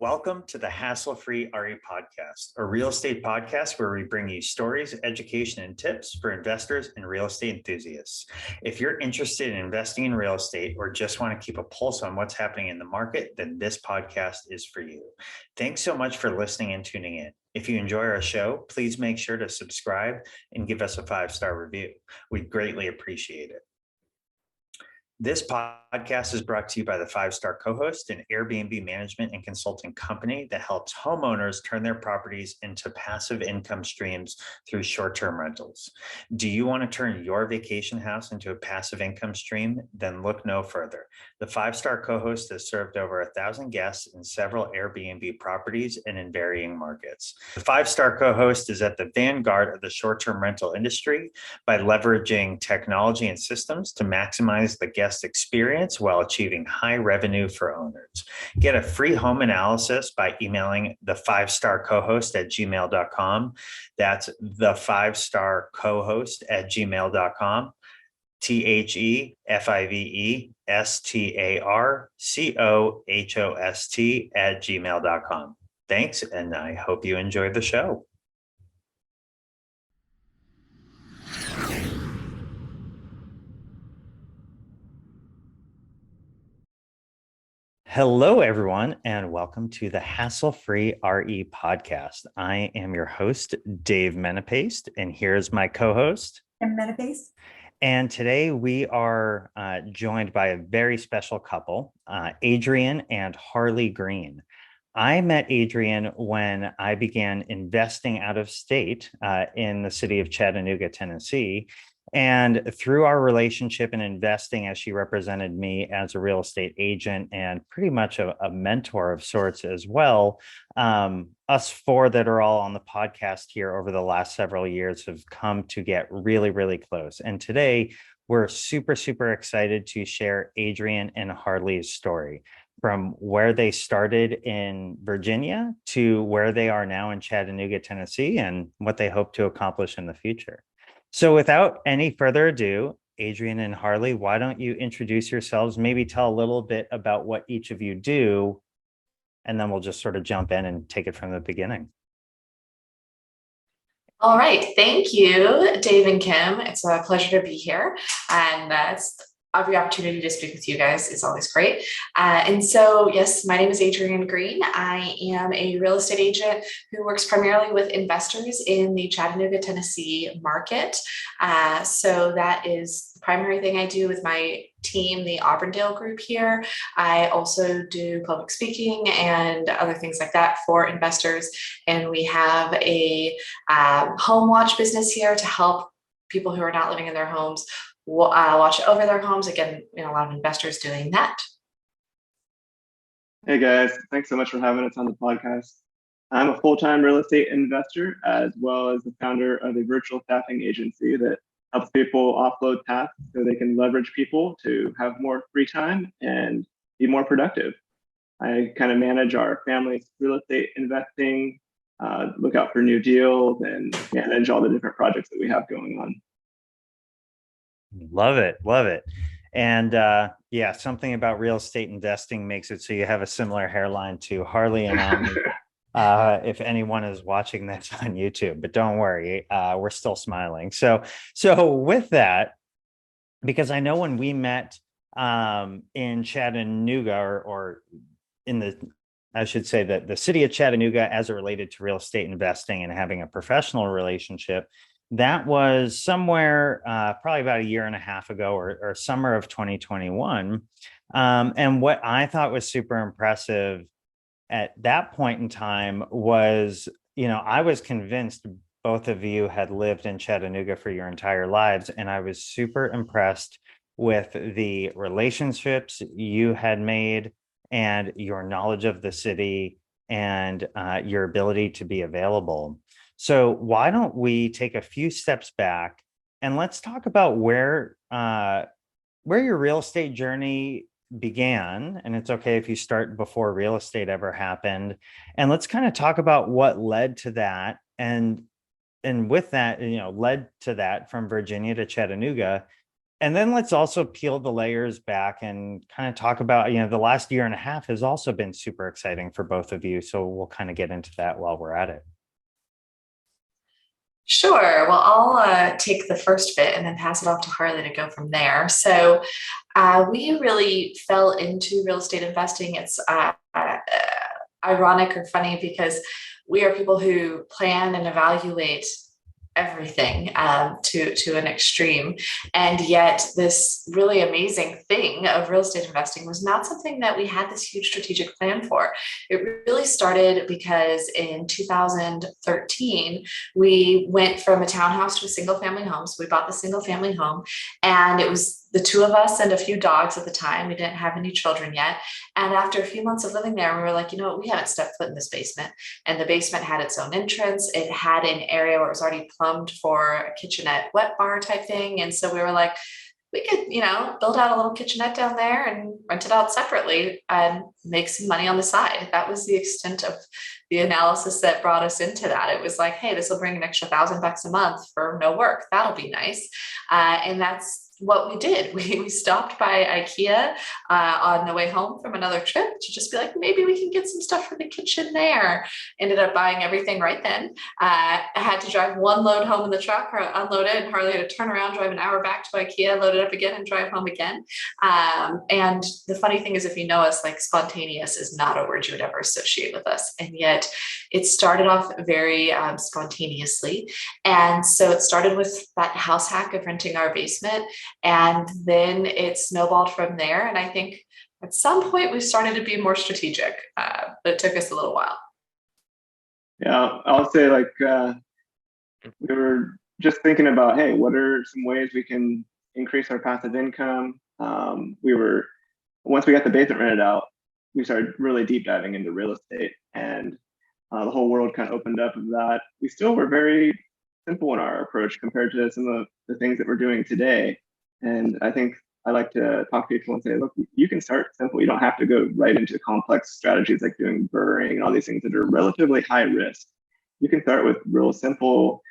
Welcome to the Hassle-Free RE Podcast, a real estate podcast where we bring you stories, education, and tips for investors and real estate enthusiasts. If you're interested in investing in real estate or just want to keep a pulse on what's happening in the market, then this podcast is for you. Thanks so much for listening and tuning in. If you enjoy our show, please make sure to subscribe and give us a 5-star review. We'd greatly appreciate it. This podcast is brought to you by the 5-Star Co-Host, an Airbnb management and consulting company that helps homeowners turn their properties into passive income streams through short-term rentals. Do you want to turn your vacation house into a passive income stream? Then look no further. The 5-Star Co-Host has served over 1,000 guests in several Airbnb properties and in varying markets. The 5-Star Co-Host is at the vanguard of the short-term rental industry by leveraging technology and systems to maximize the guest experience while achieving high revenue for owners. Get a free home analysis by emailing the 5-Star Co-Host at gmail.com. That's the 5-Star Co-Host at gmail.com. THEFIVESTARCOHOST at gmail.com. Thanks, and I hope you enjoy the show. Hello, everyone, and welcome to the Hassle-Free RE Podcast. I am your host, Dave Menapace, and here's my co-host. I'm Menapace. And today we are joined by a very special couple, Adrienne and Harley Green. I met Adrienne when I began investing out of state in the city of Chattanooga, Tennessee. And through our relationship and investing, as she represented me as a real estate agent and pretty much a mentor of sorts as well, us four that are all on the podcast here over the last several years have come to get really, really close. And today we're super, super excited to share Adrienne and Harley's story, from where they started in Virginia to where they are now in Chattanooga, Tennessee, and what they hope to accomplish in the future. So without any further ado, Adrienne and Harley, why don't you introduce yourselves, maybe tell a little bit about what each of you do, and then we'll just sort of jump in and take it from the beginning. All right. Thank you, Dave and Kim. It's a pleasure to be here. And every opportunity to speak with you guys is always great. And so, yes, my name is Adrienne Green. I am a real estate agent who works primarily with investors in the Chattanooga, Tennessee market. So that is the primary thing I do with my team, the Auburndale group here. I also do public speaking and other things like that for investors. And we have a home watch business here to help people who are not living in their homes watch over their homes. Again, a lot of investors doing that. Hey guys, thanks so much for having us on the podcast. I'm a full-time real estate investor as well as the founder of a virtual staffing agency that helps people offload tasks so they can leverage people to have more free time and be more productive. I kind of manage our family's real estate investing, look out for new deals, and manage all the different projects that we have going on. Love it. Love it. And yeah, something about real estate investing makes it so you have a similar hairline to Harley and I, if anyone is watching this on YouTube, but don't worry, we're still smiling. So with that, because I know when we met in Chattanooga or in I should say that the city of Chattanooga as it related to real estate investing and having a professional relationship, that was somewhere probably about a year and a half ago or summer of 2021. And what I thought was super impressive at that point in time was, I was convinced both of you had lived in Chattanooga for your entire lives. And I was super impressed with the relationships you had made and your knowledge of the city and your ability to be available. So why don't we take a few steps back and let's talk about where your real estate journey began. And it's okay if you start before real estate ever happened. And let's kind of talk about what led to that. And with that, led to that from Virginia to Chattanooga. And then let's also peel the layers back and kind of talk about, the last year and a half has also been super exciting for both of you. So we'll kind of get into that while we're at it. Sure. Well, I'll take the first bit and then pass it off to Harley to go from there. So we really fell into real estate investing. It's ironic or funny because we are people who plan and evaluate everything to an extreme, and yet this really amazing thing of real estate investing was not something that we had this huge strategic plan for. It really started because in 2013 we went from a townhouse to a single family home. So we bought the single family home, and it was the two of us and a few dogs at the time. We didn't have any children yet. And after a few months of living there, we were like, we haven't stepped foot in this basement. And the basement had its own entrance. It had an area where it was already plumbed for a kitchenette wet bar type thing. And so we were like, we could, build out a little kitchenette down there and rent it out separately and make some money on the side. That was the extent of the analysis that brought us into that. It was like, hey, this will bring an extra $1,000 a month for no work. That'll be nice. And that's what we did. We stopped by IKEA on the way home from another trip to just be like, maybe we can get some stuff for the kitchen there. Ended up buying everything right then. I had to drive one load home in the truck, or unload it, and Harley had to turn around, drive an hour back to IKEA, load it up again, and drive home again. And the funny thing is, if you know us, like, spontaneous is not a word you would ever associate with us. And yet it started off very spontaneously. And so it started with that house hack of renting our basement. And then it snowballed from there. And I think at some point we started to be more strategic, but it took us a little while. Yeah, I'll say, we were just thinking about, hey, what are some ways we can increase our passive income? Once we got the basement rented out, we started really deep diving into real estate, and the whole world kind of opened up of that. We still were very simple in our approach compared to some of the things that we're doing today. And I think I like to talk to people and say, look, you can start simple. You don't have to go right into complex strategies like doing burring and all these things that are relatively high risk. You can start with real simple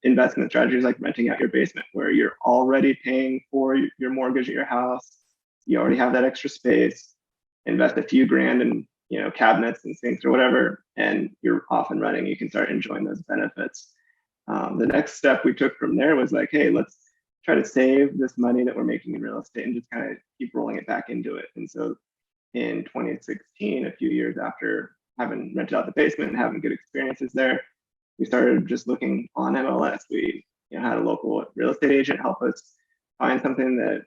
investment strategies like renting out your basement, where you're already paying for your mortgage at your house. You already have that extra space. Invest a few grand in cabinets and sinks or whatever, and you're off and running. You can start enjoying those benefits. The next step we took from there was like, hey, let's try to save this money that we're making in real estate and just kind of keep rolling it back into it. And so in 2016, a few years after having rented out the basement and having good experiences there, we started just looking on MLS. We had a local real estate agent help us find something that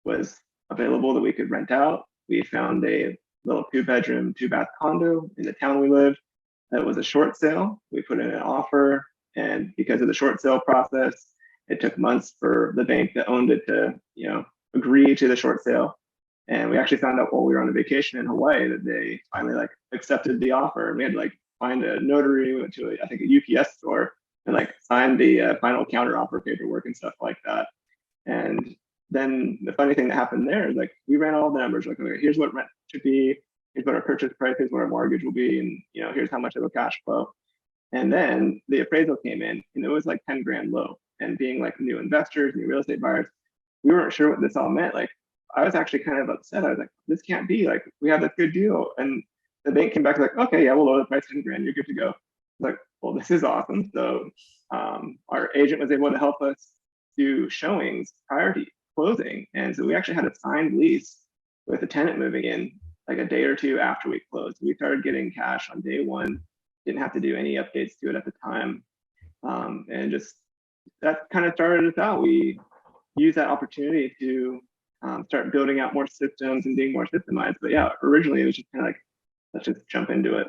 was available that we could rent out. We found a little 2-bedroom, 2-bath condo in the town we lived. That was a short sale. We put in an offer, and because of the short sale process, it took months for the bank that owned it to, agree to the short sale. And we actually found out while we were on a vacation in Hawaii that they finally accepted the offer. And we had to find a notary. We went to I think a UPS store and signed the final counter offer paperwork and stuff like that. And then the funny thing that happened there is we ran all the numbers. Okay, here's what rent should be. Here's what our purchase price is, what our mortgage will be, and here's how much of a cash flow. And then the appraisal came in, and it was 10 grand low. And being new investors, new real estate buyers, we weren't sure what this all meant. I was actually kind of upset. I was like, this can't be. We have this good deal. And the bank came back okay, yeah, we'll lower the price 10 grand. You're good to go. Well, this is awesome. So our agent was able to help us do showings prior to closing. And so we actually had a signed lease with a tenant moving in a day or two after we closed. We started getting cash on day one. Didn't have to do any updates to it at the time. And just that kind of started us out. We used that opportunity to start building out more systems and being more systemized. But yeah, originally it was just kind of let's just jump into it.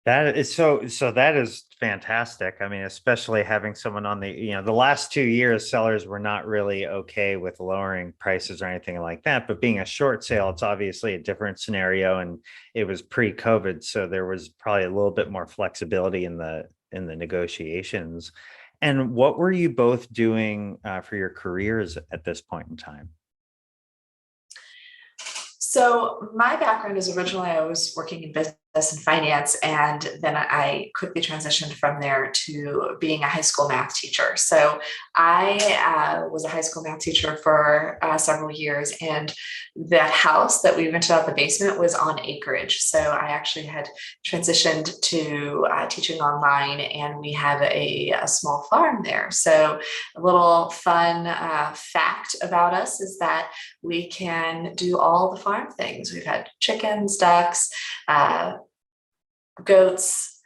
That is so that is fantastic. I mean, especially having someone on the last 2 years, sellers were not really okay with lowering prices or anything like that. But being a short sale, it's obviously a different scenario, and it was pre-COVID, so there was probably a little bit more flexibility in the negotiations. And what were you both doing for your careers at this point in time? So my background is originally I was working in business and finance. And then I quickly transitioned from there to being a high school math teacher. So I was a high school math teacher for several years. And that house that we rented out the basement was on acreage. So I actually had transitioned to teaching online, and we have a small farm there. So a little fun fact about us is that we can do all the farm things. We've had chickens, ducks, goats,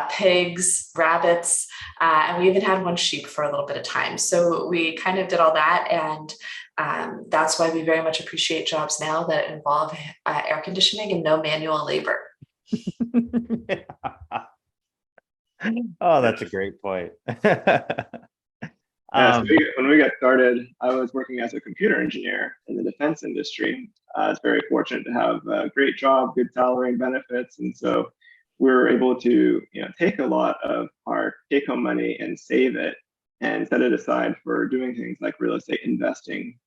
pigs, rabbits, and we even had one sheep for a little bit of time. So we kind of did all that, and that's why we very much appreciate jobs now that involve air conditioning and no manual labor. Oh, that's a great point. Yeah, so when we got started, I was working as a computer engineer in the defense industry. I was very fortunate to have a great job, good salary and benefits, and so we were able to, take a lot of our take-home money and save it and set it aside for doing things like real estate investing.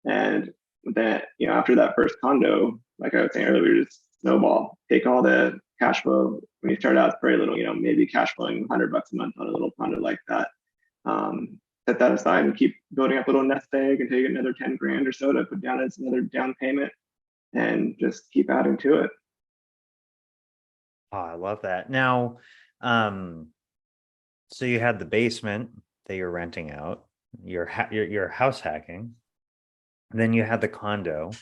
And then, after that first condo, like I was saying earlier, we just snowball, take all the cash flow. When you start out, it's very little, maybe cash flowing $100 a month on a little condo like that. Set that aside and keep building up a little nest egg until you get another 10 grand or so to put down as another down payment, and just keep adding to it. Oh, I love that. Now, so you had the basement that you're renting out, you're house hacking, and then you had the condo.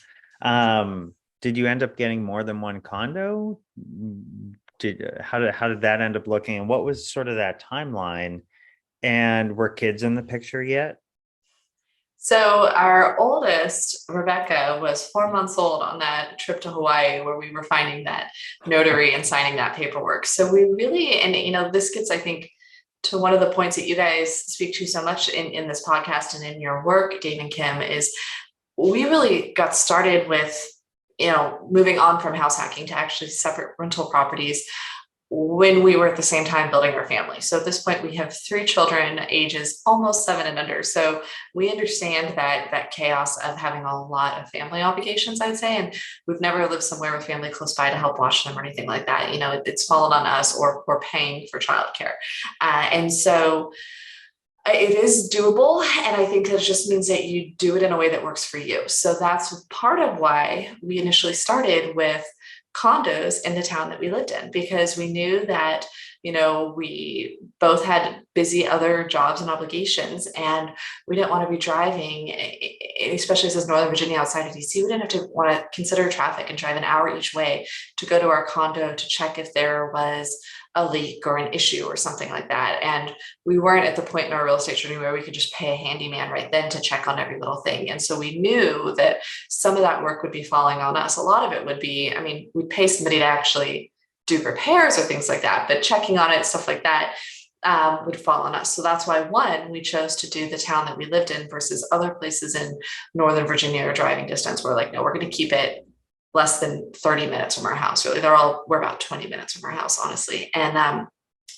Did you end up getting more than one condo? How did that end up looking, and what was sort of that timeline? And were kids in the picture yet? So our oldest, Rebecca, was 4 months old on that trip to Hawaii where we were finding that notary and signing that paperwork. So we really, and this gets, I think, to one of the points that you guys speak to so much in this podcast and in your work, Dave and Kim, is we really got started with, moving on from house hacking to actually separate rental properties when we were at the same time building our family. So at this point, we have 3 children, ages almost 7 and under. So we understand that chaos of having a lot of family obligations, I'd say, and we've never lived somewhere with family close by to help watch them or anything like that. It's fallen on us, or we're paying for childcare. And so it is doable. And I think that just means that you do it in a way that works for you. So that's part of why we initially started with condos in the town that we lived in, because we knew that, we both had busy other jobs and obligations, and we didn't want to be driving, especially as Northern Virginia outside of DC, we didn't have to want to consider traffic and drive an hour each way to go to our condo to check if there was a leak or an issue or something like that. And we weren't at the point in our real estate journey where we could just pay a handyman right then to check on every little thing. And so we knew that some of that work would be falling on us. A lot of it would be, we'd pay somebody to actually do repairs or things like that, but checking on it, stuff like that, would fall on us. So that's why, one, we chose to do the town that we lived in versus other places in Northern Virginia or driving distance. We're like, no, we're going to keep it less than 30 minutes from our house. Really, we're about 20 minutes from our house, honestly. And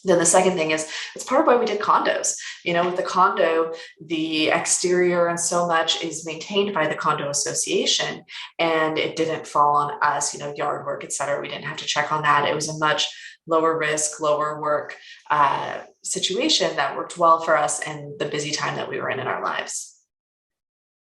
then the second thing is, it's part of why we did condos. With the condo, the exterior and so much is maintained by the condo association, and it didn't fall on us, yard work, et cetera. We didn't have to check on that. It was a much lower risk, lower work situation that worked well for us and the busy time that we were in our lives.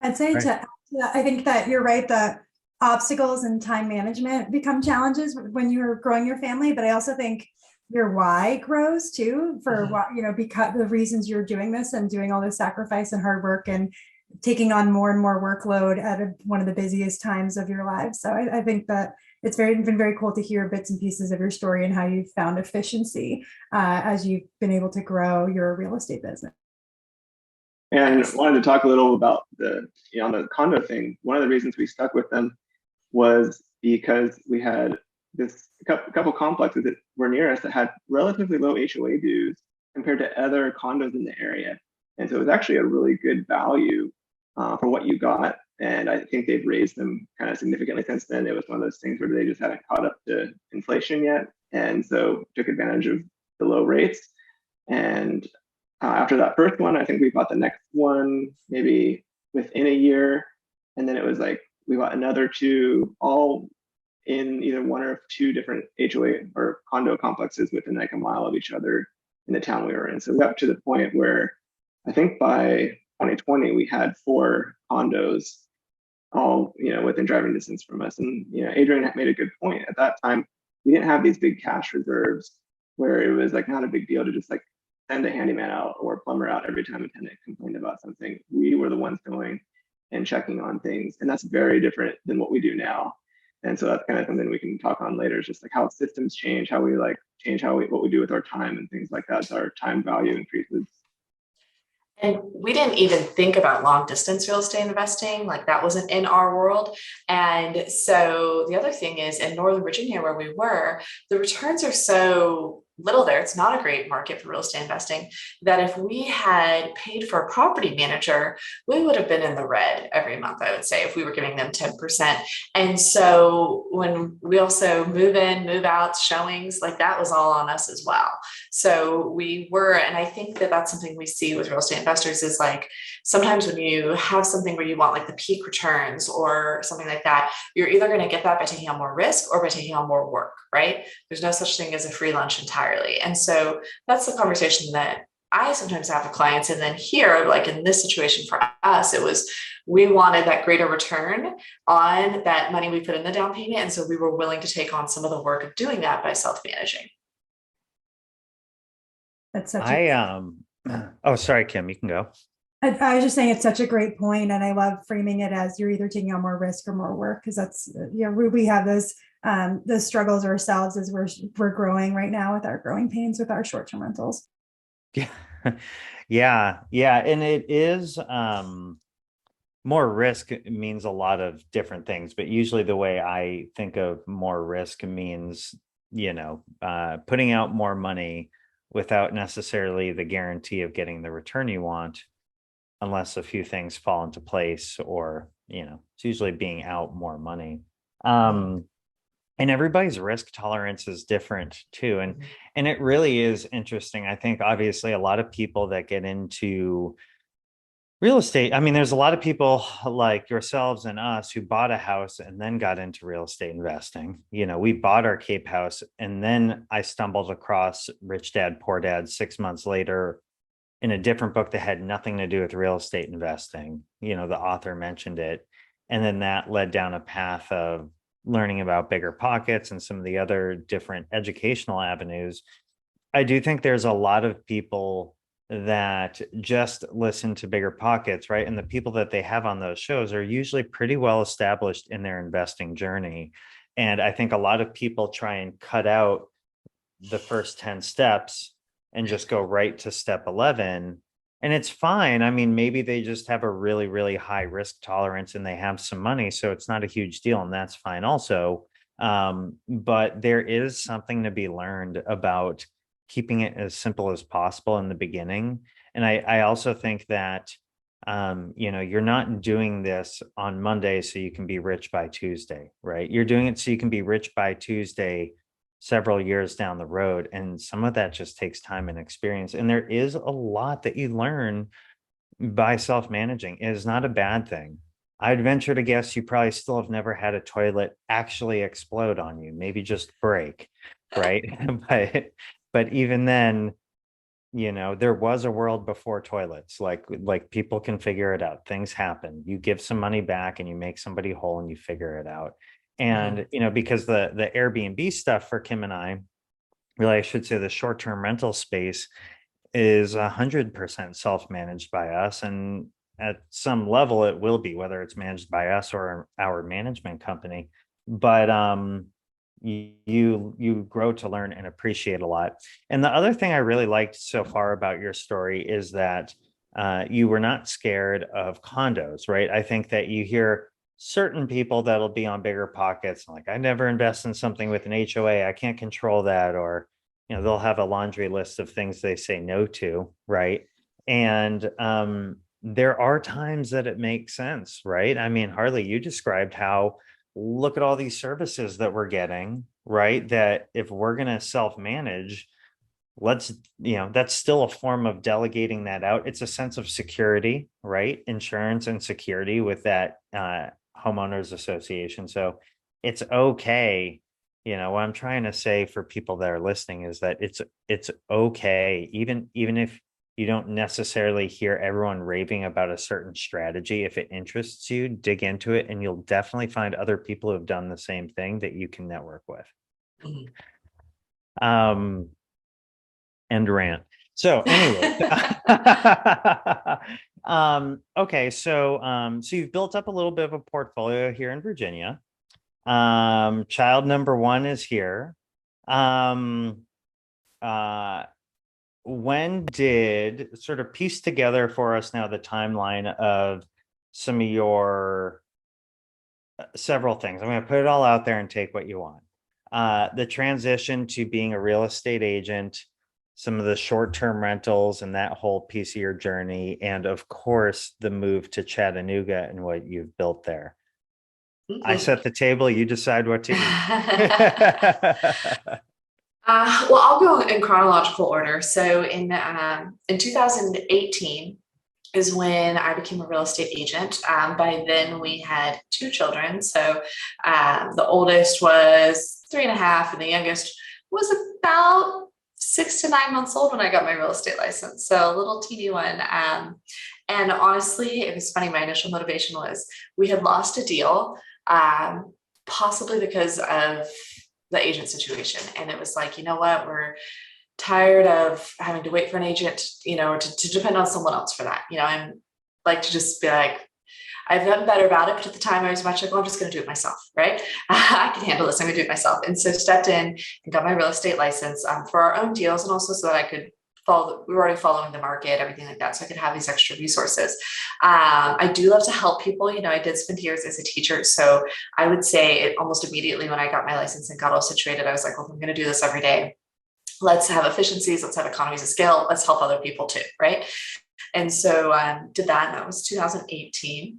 I'd say I think that you're right, that obstacles and time management become challenges when you're growing your family, but I also think your why grows too, for what, because the reasons you're doing this and doing all this sacrifice and hard work and taking on more and more workload at one of the busiest times of your lives. So I think that it's been very cool to hear bits and pieces of your story and how you've found efficiency as you've been able to grow your real estate business. And wanted to talk a little about the condo thing. One of the reasons we stuck with them was because we had this couple complexes that were near us that had relatively low HOA dues compared to other condos in the area. And so it was actually a really good value for what you got. And I think they've raised them kind of significantly since then. It was one of those things where they just hadn't caught up to inflation yet. And so took advantage of the low rates. And after that first one, I think we bought the next one maybe within a year. And then it was like, we bought another 2, all in either one or two different HOA or condo complexes within like a mile of each other in the town we were in. So we got to the point where I think by 2020 we had 4 condos all within driving distance from us. And Adrienne had made a good point. At that time, we didn't have these big cash reserves where it was like not a big deal to just like send a handyman out or a plumber out every time a tenant complained about something. We were the ones going and checking on things, and that's very different than what we do now. And so that's kind of something we can talk on later. Is just like how systems change, how we like change what we do with our time and things like that. So our time value increases. And we didn't even think about long distance real estate investing, like that wasn't in our world. And so the other thing is in Northern Virginia, where we were, the returns are so little there. It's not a great market for real estate investing, that if we had paid for a property manager, we would have been in the red every month, I would say, if we were giving them 10%. And so when we also move in, move out, showings, like that was all on us as well. So we were, and I think that that's something we see with real estate investors is like, sometimes when you have something where you want like the peak returns or something like that, you're either going to get that by taking on more risk or by taking on more work, right? There's no such thing as a free lunch entirely. And so that's the conversation that I sometimes have with clients. And then here, like in this situation for us, it was, we wanted that greater return on that money we put in the down payment. And so we were willing to take on some of the work of doing that by self-managing. That's such oh, sorry, Kim, you can go. I was just saying it's such a great point, and I love framing it as you're either taking on more risk or more work, because that's we have those struggles ourselves as we're growing right now with our growing pains with our short-term rentals. Yeah, yeah, and it is more risk means a lot of different things, but usually the way I think of more risk means putting out more money without necessarily the guarantee of getting the return you want, unless a few things fall into place, or it's usually being out more money. And everybody's risk tolerance is different too, and it really is interesting. I think obviously a lot of people that get into real estate, I mean, there's a lot of people like yourselves and us who bought a house and then got into real estate investing. We bought our Cape house, and then I stumbled across Rich Dad, Poor Dad 6 months later in a different book that had nothing to do with real estate investing. The author mentioned it. And then that led down a path of learning about Bigger Pockets and some of the other different educational avenues. I do think there's a lot of people that just listen to Bigger Pockets, right? And the people that they have on those shows are usually pretty well established in their investing journey. And I think a lot of people try and cut out the first 10 steps and just go right to step 11. And it's fine. I mean, maybe they just have a really, really high risk tolerance and they have some money, so it's not a huge deal, and that's fine also. But there is something to be learned about keeping it as simple as possible in the beginning. And I also think that, you're not doing this on Monday so you can be rich by Tuesday, right? You're doing it so you can be rich by Tuesday several years down the road. And some of that just takes time and experience. And there is a lot that you learn by self-managing. It is not a bad thing. I'd venture to guess you probably still have never had a toilet actually explode on you, maybe just break, right? but even then, there was a world before toilets. Like people can figure it out. Things happen. You give some money back and you make somebody whole and you figure it out. And, because the Airbnb stuff for Kim and I, really, I should say the short-term rental space is 100% self-managed by us. And at some level it will be, whether it's managed by us or our management company. But you grow to learn and appreciate a lot. And the other thing I really liked so far about your story is that you were not scared of condos, right? I think that you hear certain people that'll be on Bigger Pockets, like, I never invest in something with an HOA, I can't control that, or they'll have a laundry list of things they say no to, right? And there are times that it makes sense, right? I mean, Harley, you described how, look at all these services that we're getting, right? That if we're going to self-manage, that's still a form of delegating that out. It's a sense of security, right? Insurance and security with that homeowners association. So it's okay. You know, what I'm trying to say for people that are listening is that it's okay, even if you don't necessarily hear everyone raving about a certain strategy. If it interests you, dig into it, and you'll definitely find other people who have done the same thing that you can network with. End rant. So anyway, okay, so you've built up a little bit of a portfolio here in Virginia. Child number one is here. When did, sort of piece together for us now the timeline of some of your several things. I'm going to put it all out there and take what you want. The transition to being a real estate agent, some of the short-term rentals and that whole piece of your journey, and of course the move to Chattanooga and what you've built there. I set the table, you decide what to eat. Well, I'll go in chronological order. So in 2018 is when I became a real estate agent. By then we had 2 children. So the oldest was 3.5 and the youngest was about 6 to 9 months old when I got my real estate license. So a little teeny one. And honestly, it was funny. My initial motivation was we had lost a deal, possibly because of the agent situation. And it was like, you know what, we're tired of having to wait for an agent, you know, or to depend on someone else for that. You know, I'm like to just be like, I've gotten better about it, but at the time I was much like, well, I'm just going to do it myself, right? I can handle this. I'm going to do it myself. And so stepped in and got my real estate license for our own deals, and also so that I could follow. We were already following the market, everything like that, so I could have these extra resources. I do love to help people. You know, I did spend years as a teacher, so I would say it almost immediately when I got my license and got all situated, I was like, well, I'm going to do this every day. Let's have efficiencies. Let's have economies of scale. Let's help other people too, right? And so did that, and that was 2018.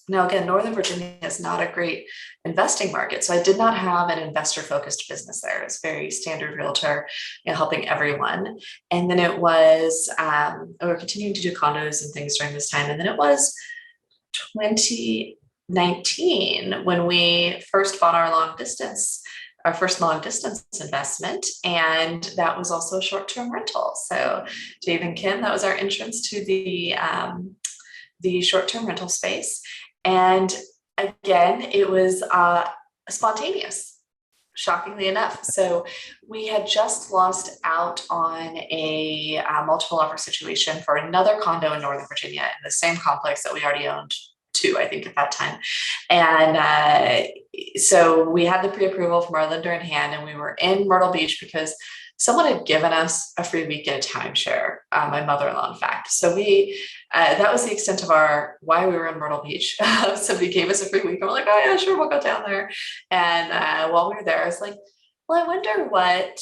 Now, again, Northern Virginia is not a great investing market. So I did not have an investor-focused business there. It's very standard realtor, you know, helping everyone. And then it was, we were continuing to do condos and things during this time. And then it was 2019 when we first bought our first long distance investment. And that was also a short-term rental. So Dave and Kim, that was our entrance to the short-term rental space. And again, it was spontaneous, shockingly enough. So we had just lost out on a multiple offer situation for another condo in Northern Virginia in the same complex that we already owned 2, I think, at that time. And so we had the pre-approval from our lender in hand, and we were in Myrtle Beach because someone had given us a free week at a timeshare, my mother-in-law, in fact. So we, that was the extent of why we were in Myrtle Beach. Somebody gave us a free week. And we're like, oh yeah, sure, we'll go down there. And while we were there, I was like, well, I wonder what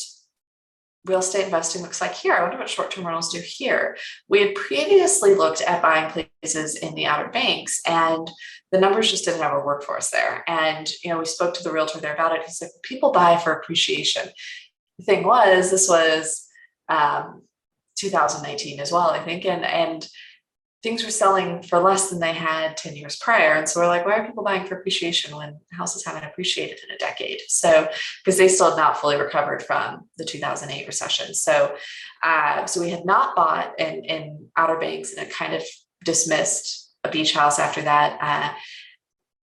real estate investing looks like here. I wonder what short-term rentals do here. We had previously looked at buying places in the Outer Banks, and the numbers just didn't ever work for us there. And, you know, we spoke to the realtor there about it. He's like, people buy for appreciation. The thing was, this was 2019 as well, I think, and things were selling for less than they had 10 years prior. And so we're like, why are people buying for appreciation when houses haven't appreciated in a decade? So, because they still had not fully recovered from the 2008 recession. So, so we had not bought in Outer Banks and had kind of dismissed a beach house after that.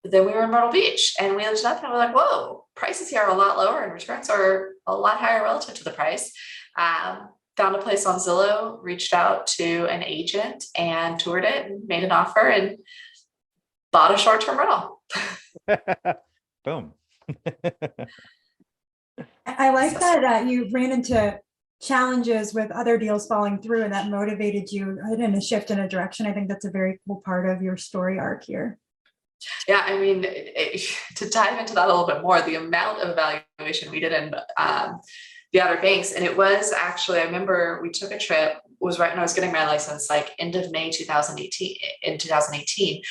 Then we were in Myrtle Beach, and we looked up and we're like, whoa, prices here are a lot lower and returns are a lot higher relative to the price. Found a place on Zillow, reached out to an agent and toured it and made an offer and bought a short-term rental. Boom. I like that you ran into challenges with other deals falling through, and that motivated you in a shift in a direction. I think that's a very cool part of your story arc here. Yeah, I mean, to dive into that a little bit more, the amount of evaluation we did in the Outer Banks, and it was actually, I remember we took a trip, it was right when I was getting my license, like end of May 2018. In 2018,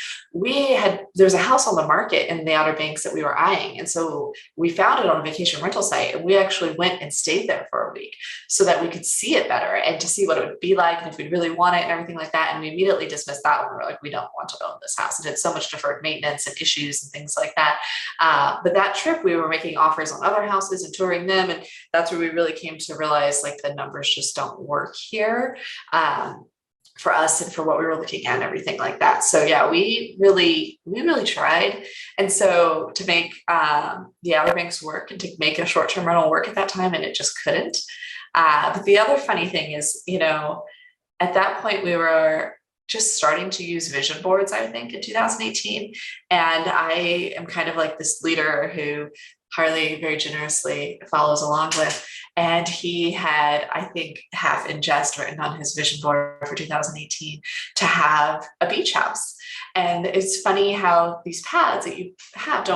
there's a house on the market in the Outer Banks that we were eyeing, and so we found it on a vacation rental site, and we actually went and stayed there for a week so that we could see it better and to see what it would be like and if we'd really want it and everything like that. And we immediately dismissed that one. We're like, we don't want to own this house. It had so much deferred maintenance and issues and things like that. But that trip, we were making offers on other houses and touring them. And that's where we really came to realize like the numbers just don't work here. For us and for what we were looking at and everything like that. So yeah, we really tried. And so to make the Outer Banks work and to make a short-term rental work at that time, and it just couldn't. But the other funny thing is, you know, at that point we were just starting to use vision boards, I think, in 2018. And I am kind of like this leader who Harley very generously follows along with. And he had, I think, half in jest written on his vision board for 2018 to have a beach house. And it's funny how these paths that you have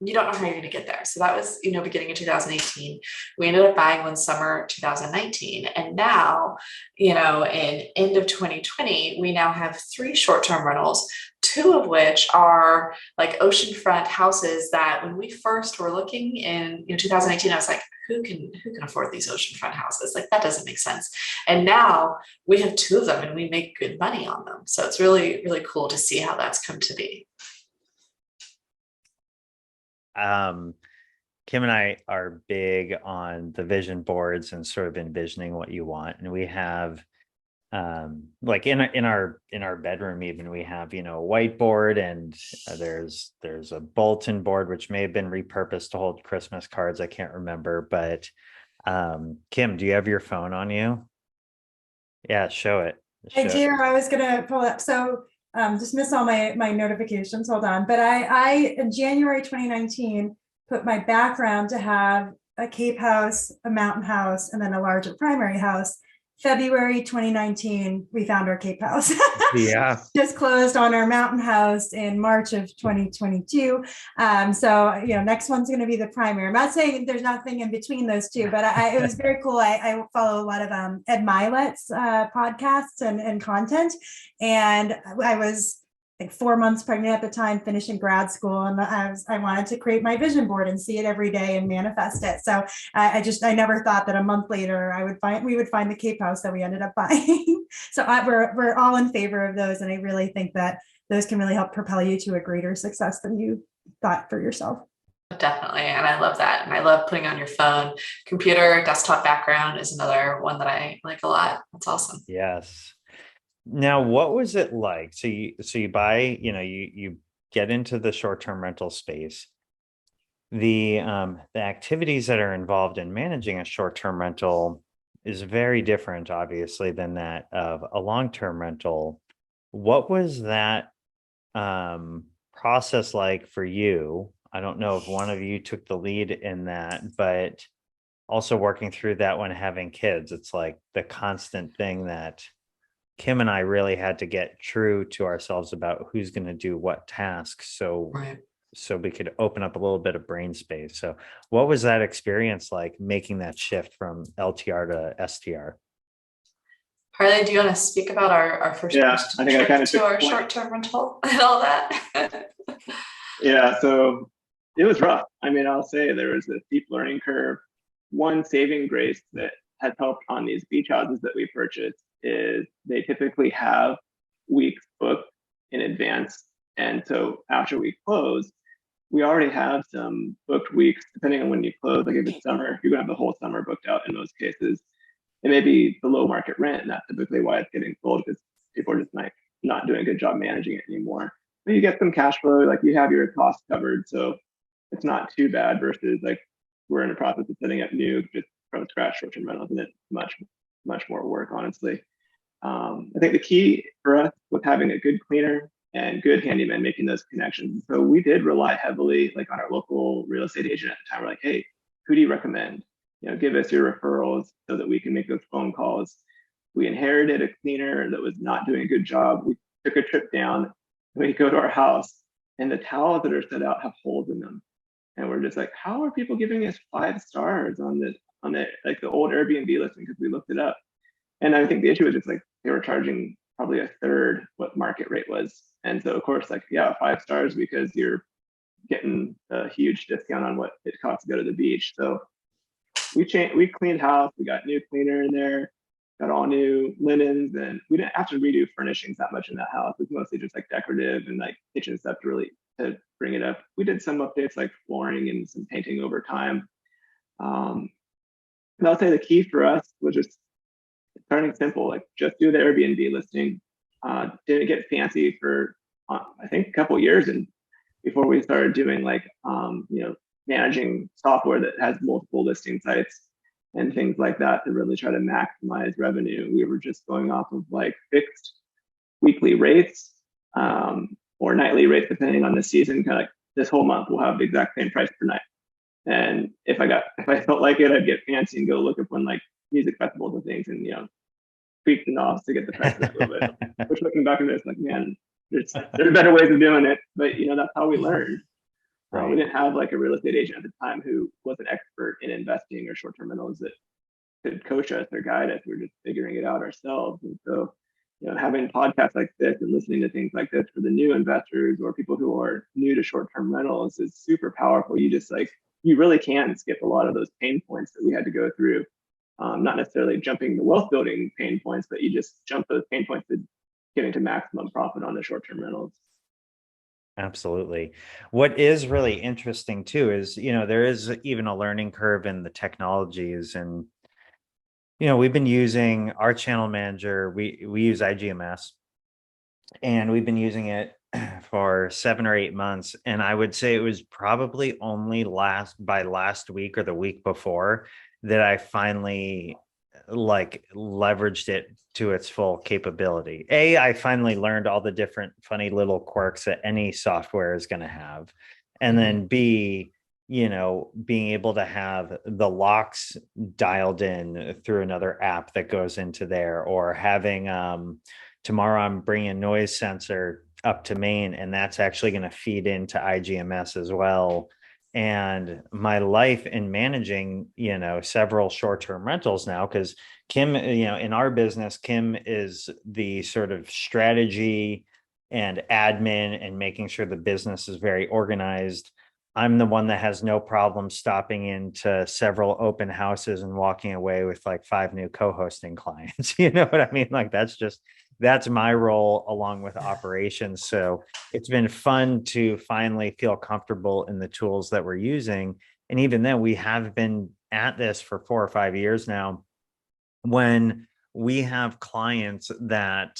you don't know how you're going to get there. So that was, you know, beginning in 2018. We ended up buying one summer 2019. And now, you know, in end of 2020, we now have 3 short-term rentals, 2 of which are like oceanfront houses that when we first were looking in 2018, I was like, who can afford these oceanfront houses? Like that doesn't make sense. And now we have 2 of them and we make good money on them. So it's really, really cool to see how that's come to be. Kim and I are big on the vision boards and sort of envisioning what you want. And we have, like in our bedroom, even we have, you know, a whiteboard and there's a bulletin board, which may have been repurposed to hold Christmas cards. I can't remember, but, Kim, do you have your phone on you? Yeah, show it. I do. I was gonna pull up. So just miss all my notifications. Hold on. But I in January 2019 put my background to have a Cape house, a mountain house, and then a larger primary house. February 2019, we found our Cape house. Yeah. Just closed on our mountain house in March of 2022. So, you know, next one's going to be the primary. I'm not saying there's nothing in between those two, but it was very cool. I follow a lot of Ed Milet's podcasts and content. And I was like 4 months pregnant at the time, finishing grad school. And I wanted to create my vision board and see it every day and manifest it. So I never thought that a month later we would find the Cape house that we ended up buying. So we're all in favor of those. And I really think that those can really help propel you to a greater success than you thought for yourself. Definitely. And I love that. And I love putting on your phone. Computer, desktop background is another one that I like a lot. That's awesome. Yes. Now, what was it like? So you buy, you know, you get into the short-term rental space. The activities that are involved in managing a short-term rental is very different, obviously, than that of a long-term rental. What was that process like for you? I don't know if one of you took the lead in that, but also working through that when having kids, it's like the constant thing that Kim and I really had to get true to ourselves about who's going to do what tasks. So we could open up a little bit of brain space. So what was that experience like, making that shift from LTR to STR? Harley, do you want to speak about our first I think I kind of to our short-term rental and all that? Yeah, so it was rough. I mean, I'll say there was a steep learning curve. One saving grace that has helped on these beach houses that we purchased is they typically have weeks booked in advance. And so after we close, we already have some booked weeks, depending on when you close. Like if it's summer, you're gonna have the whole summer booked out in most cases. It may be below market rent, and that's typically why it's getting sold, because people are just like not doing a good job managing it anymore. But you get some cash flow, like you have your costs covered. So it's not too bad versus like we're in the process of setting up new, just from scratch short-term rentals, and it's much more work, honestly. I think the key for us was having a good cleaner and good handyman making those connections. So we did rely heavily like on our local real estate agent at the time. We're like, hey, who do you recommend? You know, give us your referrals so that we can make those phone calls. We inherited a cleaner that was not doing a good job. We took a trip down. We go to our house and the towels that are set out have holes in them. And we're just like, how are people giving us 5 stars on the like the old Airbnb listing? Because we looked it up. And I think the issue was just like they were charging probably a third what market rate was. And so of course, like, yeah, 5 stars because you're getting a huge discount on what it costs to go to the beach. So we cleaned house, we got new cleaner in there, got all new linens, and we didn't have to redo furnishings that much in that house. It was mostly just like decorative and like kitchen stuff to bring it up. We did some updates like flooring and some painting over time. And I'll say the key for us was just starting simple, like just do the Airbnb listing. Didn't get fancy for I think a couple years, and before we started doing like managing software that has multiple listing sites and things like that to really try to maximize revenue. We were just going off of like fixed weekly rates or nightly rates, depending on the season. Kind of like this whole month we'll have the exact same price per night. And if I felt like it, I'd get fancy and go look up on like music festivals and things, and tweak the knobs to get the price up a little bit. Which looking back at this, like man, there's better ways of doing it, but that's how we learned. Right. We didn't have like a real estate agent at the time who was an expert in investing or short-term rentals that could coach us or guide us. We were just figuring it out ourselves. And so, having podcasts like this and listening to things like this for the new investors or people who are new to short-term rentals is super powerful. You really can skip a lot of those pain points that we had to go through. Not necessarily jumping the wealth building pain points, but you just jump those pain points to getting to maximum profit on the short-term rentals. Absolutely. What is really interesting too is, there is even a learning curve in the technologies, and, we've been using our channel manager. We use IGMS, and we've been using it for 7 or 8 months. And I would say it was probably only last week or the week before that I finally like leveraged it to its full capability. I finally learned all the different funny little quirks that any software is going to have. And then B, being able to have the locks dialed in through another app that goes into there, or having tomorrow I'm bringing a noise sensor up to Maine, and that's actually going to feed into IGMS as well. And my life in managing, several short-term rentals now, because Kim, in our business, Kim is the sort of strategy and admin and making sure the business is very organized. I'm the one that has no problem stopping into several open houses and walking away with like 5 new co-hosting clients. You know what I mean? Like that's my role along with operations. So it's been fun to finally feel comfortable in the tools that we're using. And even then, we have been at this for 4 or 5 years now. When we have clients that,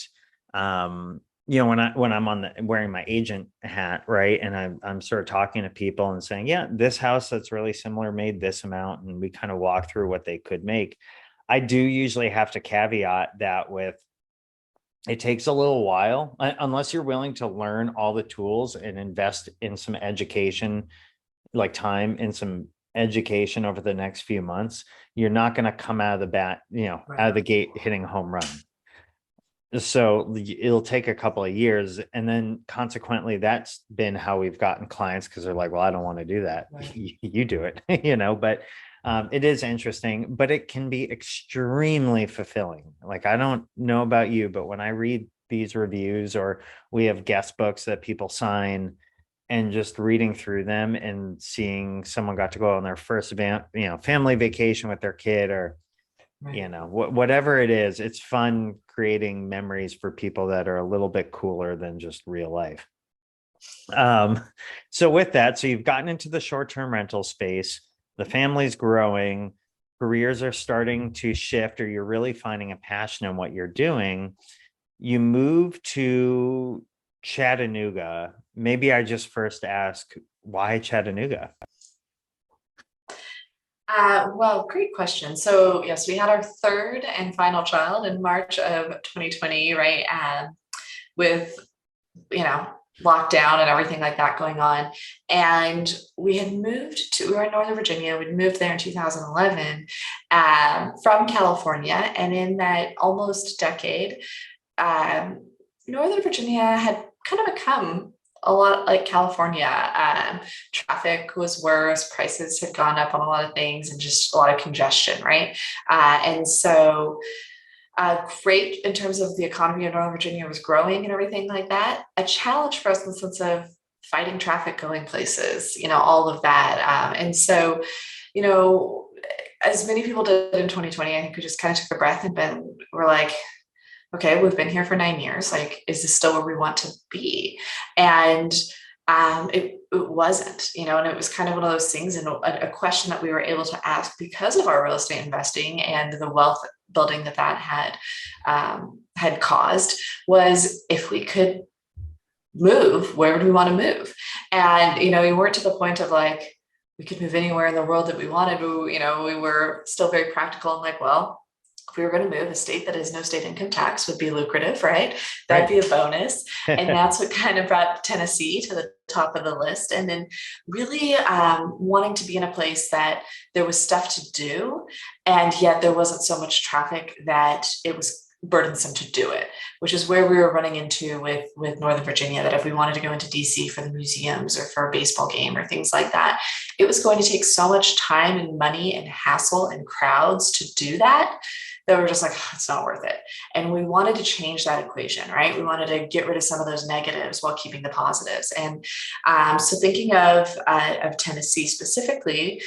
when I'm wearing my agent hat, right, and I'm sort of talking to people and saying, yeah, this house that's really similar made this amount, and we kind of walk through what they could make. I do usually have to caveat that with, it takes a little while, unless you're willing to learn all the tools and invest in some education, like time in some education over the next few months. You're not going to come out of the bat, out of the gate hitting a home run. So it'll take a couple of years. And then consequently, that's been how we've gotten clients, because they're like, well, I don't want to do that. Right. You do it, but it is interesting, but it can be extremely fulfilling. Like, I don't know about you, but when I read these reviews, or we have guest books that people sign, and just reading through them and seeing someone got to go on their first family vacation with their kid, or whatever it is, it's fun creating memories for people that are a little bit cooler than just real life. So with that, so you've gotten into the short-term rental space, the family's growing, careers are starting to shift, or you're really finding a passion in what you're doing. You move to Chattanooga. Maybe I just first ask, why Chattanooga? Well, great question. So yes, we had our 3rd and final child in March of 2020, right? With, lockdown and everything like that going on. And we were in Northern Virginia. We'd moved there in 2011 from California. And in that almost decade, Northern Virginia had kind of become a lot like California. Traffic was worse, prices had gone up on a lot of things, and just a lot of congestion, right? And so great in terms of the economy of Northern Virginia was growing and everything like that. A challenge for us in the sense of fighting traffic, going places, all of that. And so, as many people did in 2020, I think we just kind of took a breath and we're like, okay, we've been here for 9 years. Like, is this still where we want to be? And it wasn't, and it was kind of one of those things, and a question that we were able to ask because of our real estate investing and the wealth building that had caused was, if we could move, where would we want to move? And, we weren't to the point of like, we could move anywhere in the world that we wanted. We were still very practical and like, well, if we were going to move, a state that has no state income tax would be lucrative, right? That'd be a bonus. And that's what kind of brought Tennessee to the top of the list. And then really wanting to be in a place that there was stuff to do, and yet there wasn't so much traffic that it was burdensome to do it, which is where we were running into with Northern Virginia, that if we wanted to go into DC for the museums or for a baseball game or things like that, it was going to take so much time and money and hassle and crowds to do that we're just like, oh, it's not worth it. And we wanted to change that equation, right? We wanted to get rid of some of those negatives while keeping the positives. And so thinking of Tennessee specifically,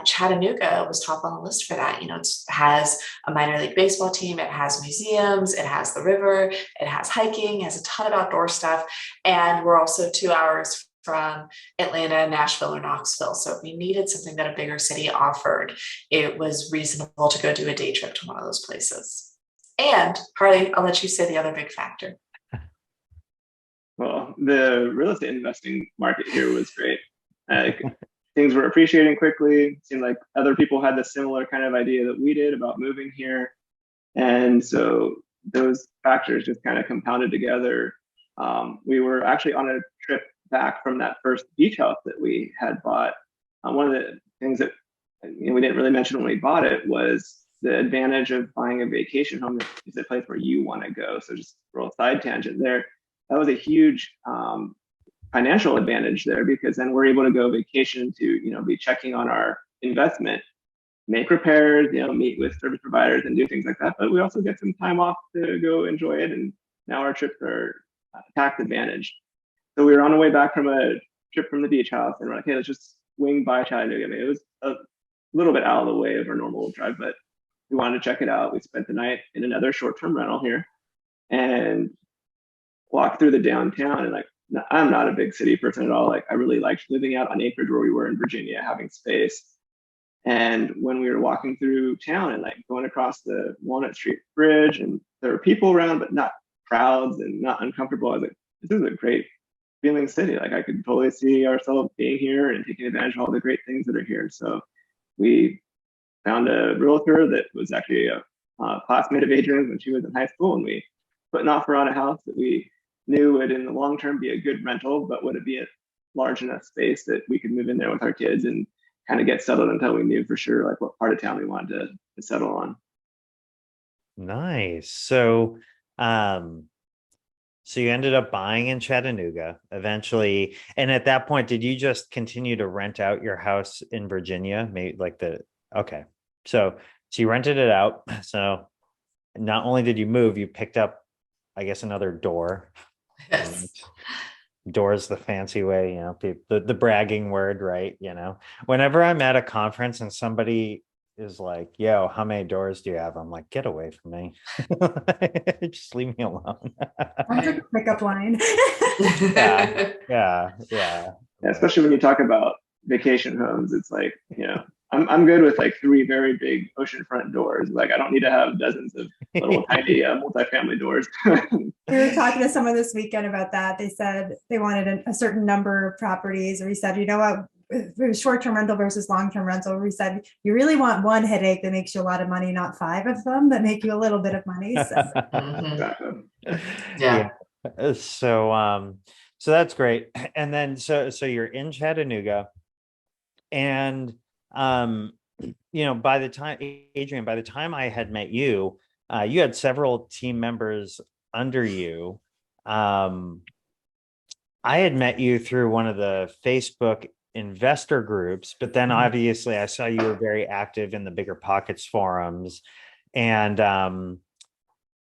Chattanooga was top on the list for that. It has a minor league baseball team, it has museums, it has the river, it has hiking, it has a ton of outdoor stuff. And we're also 2 hours from Atlanta, Nashville, or Knoxville. So if we needed something that a bigger city offered, it was reasonable to go do a day trip to one of those places. And Harley, I'll let you say the other big factor. Well, the real estate investing market here was great. Things were appreciating quickly. It seemed like other people had the similar kind of idea that we did about moving here. And so those factors just kind of compounded together. We were actually on a trip back from that first beach house that we had bought. One of the things that we didn't really mention when we bought it was the advantage of buying a vacation home is a place where you want to go. So just a little side tangent there. That was a huge financial advantage there, because then we're able to go vacation to, be checking on our investment, make repairs, meet with service providers and do things like that. But we also get some time off to go enjoy it. And now our trips are tax advantaged. So we were on our way back from a trip from the beach house, and we're like, hey, let's just swing by Chattanooga. I mean, it was a little bit out of the way of our normal drive, but we wanted to check it out. We spent the night in another short-term rental here and walked through the downtown. And like, I'm not a big city person at all. Like, I really liked living out on acreage where we were in Virginia, having space. And when we were walking through town and like going across the Walnut Street Bridge, and there were people around, but not crowds and not uncomfortable, I was like, this is a great feeling city. Like, I could totally see ourselves being here and taking advantage of all the great things that are here. So we found a realtor that was actually a classmate of Adrienne's when she was in high school, and we put an offer on a house that we knew would in the long term be a good rental, but would it be a large enough space that we could move in there with our kids and kind of get settled until we knew for sure like what part of town we wanted to settle on. Nice. So so you ended up buying in Chattanooga eventually. And at that point, did you just continue to rent out your house in Virginia? Maybe like okay. So you rented it out. So not only did you move, you picked up, I guess, another door. Yes. Door is the fancy way, the bragging word, right? Whenever I'm at a conference and somebody is like, yo, how many doors do you have? I'm like, get away from me. Just leave me alone. Sounds like a pickup line. Yeah. Especially when you talk about vacation homes, it's like, I'm good with like 3 very big oceanfront doors. Like, I don't need to have dozens of little tiny multifamily doors. We were talking to someone this weekend about that. They said they wanted a certain number of properties. Or we said, you know what? It was short-term rental versus long-term rental. We said, you really want one headache that makes you a lot of money, not 5 of them that make you a little bit of money. So. Yeah. So that's great. And then so you're in Chattanooga, and by the time, Adrienne, by the time I had met you, you had several team members under you. I had met you through one of the Facebook investor groups, but then obviously I saw you were very active in the Bigger Pockets forums. And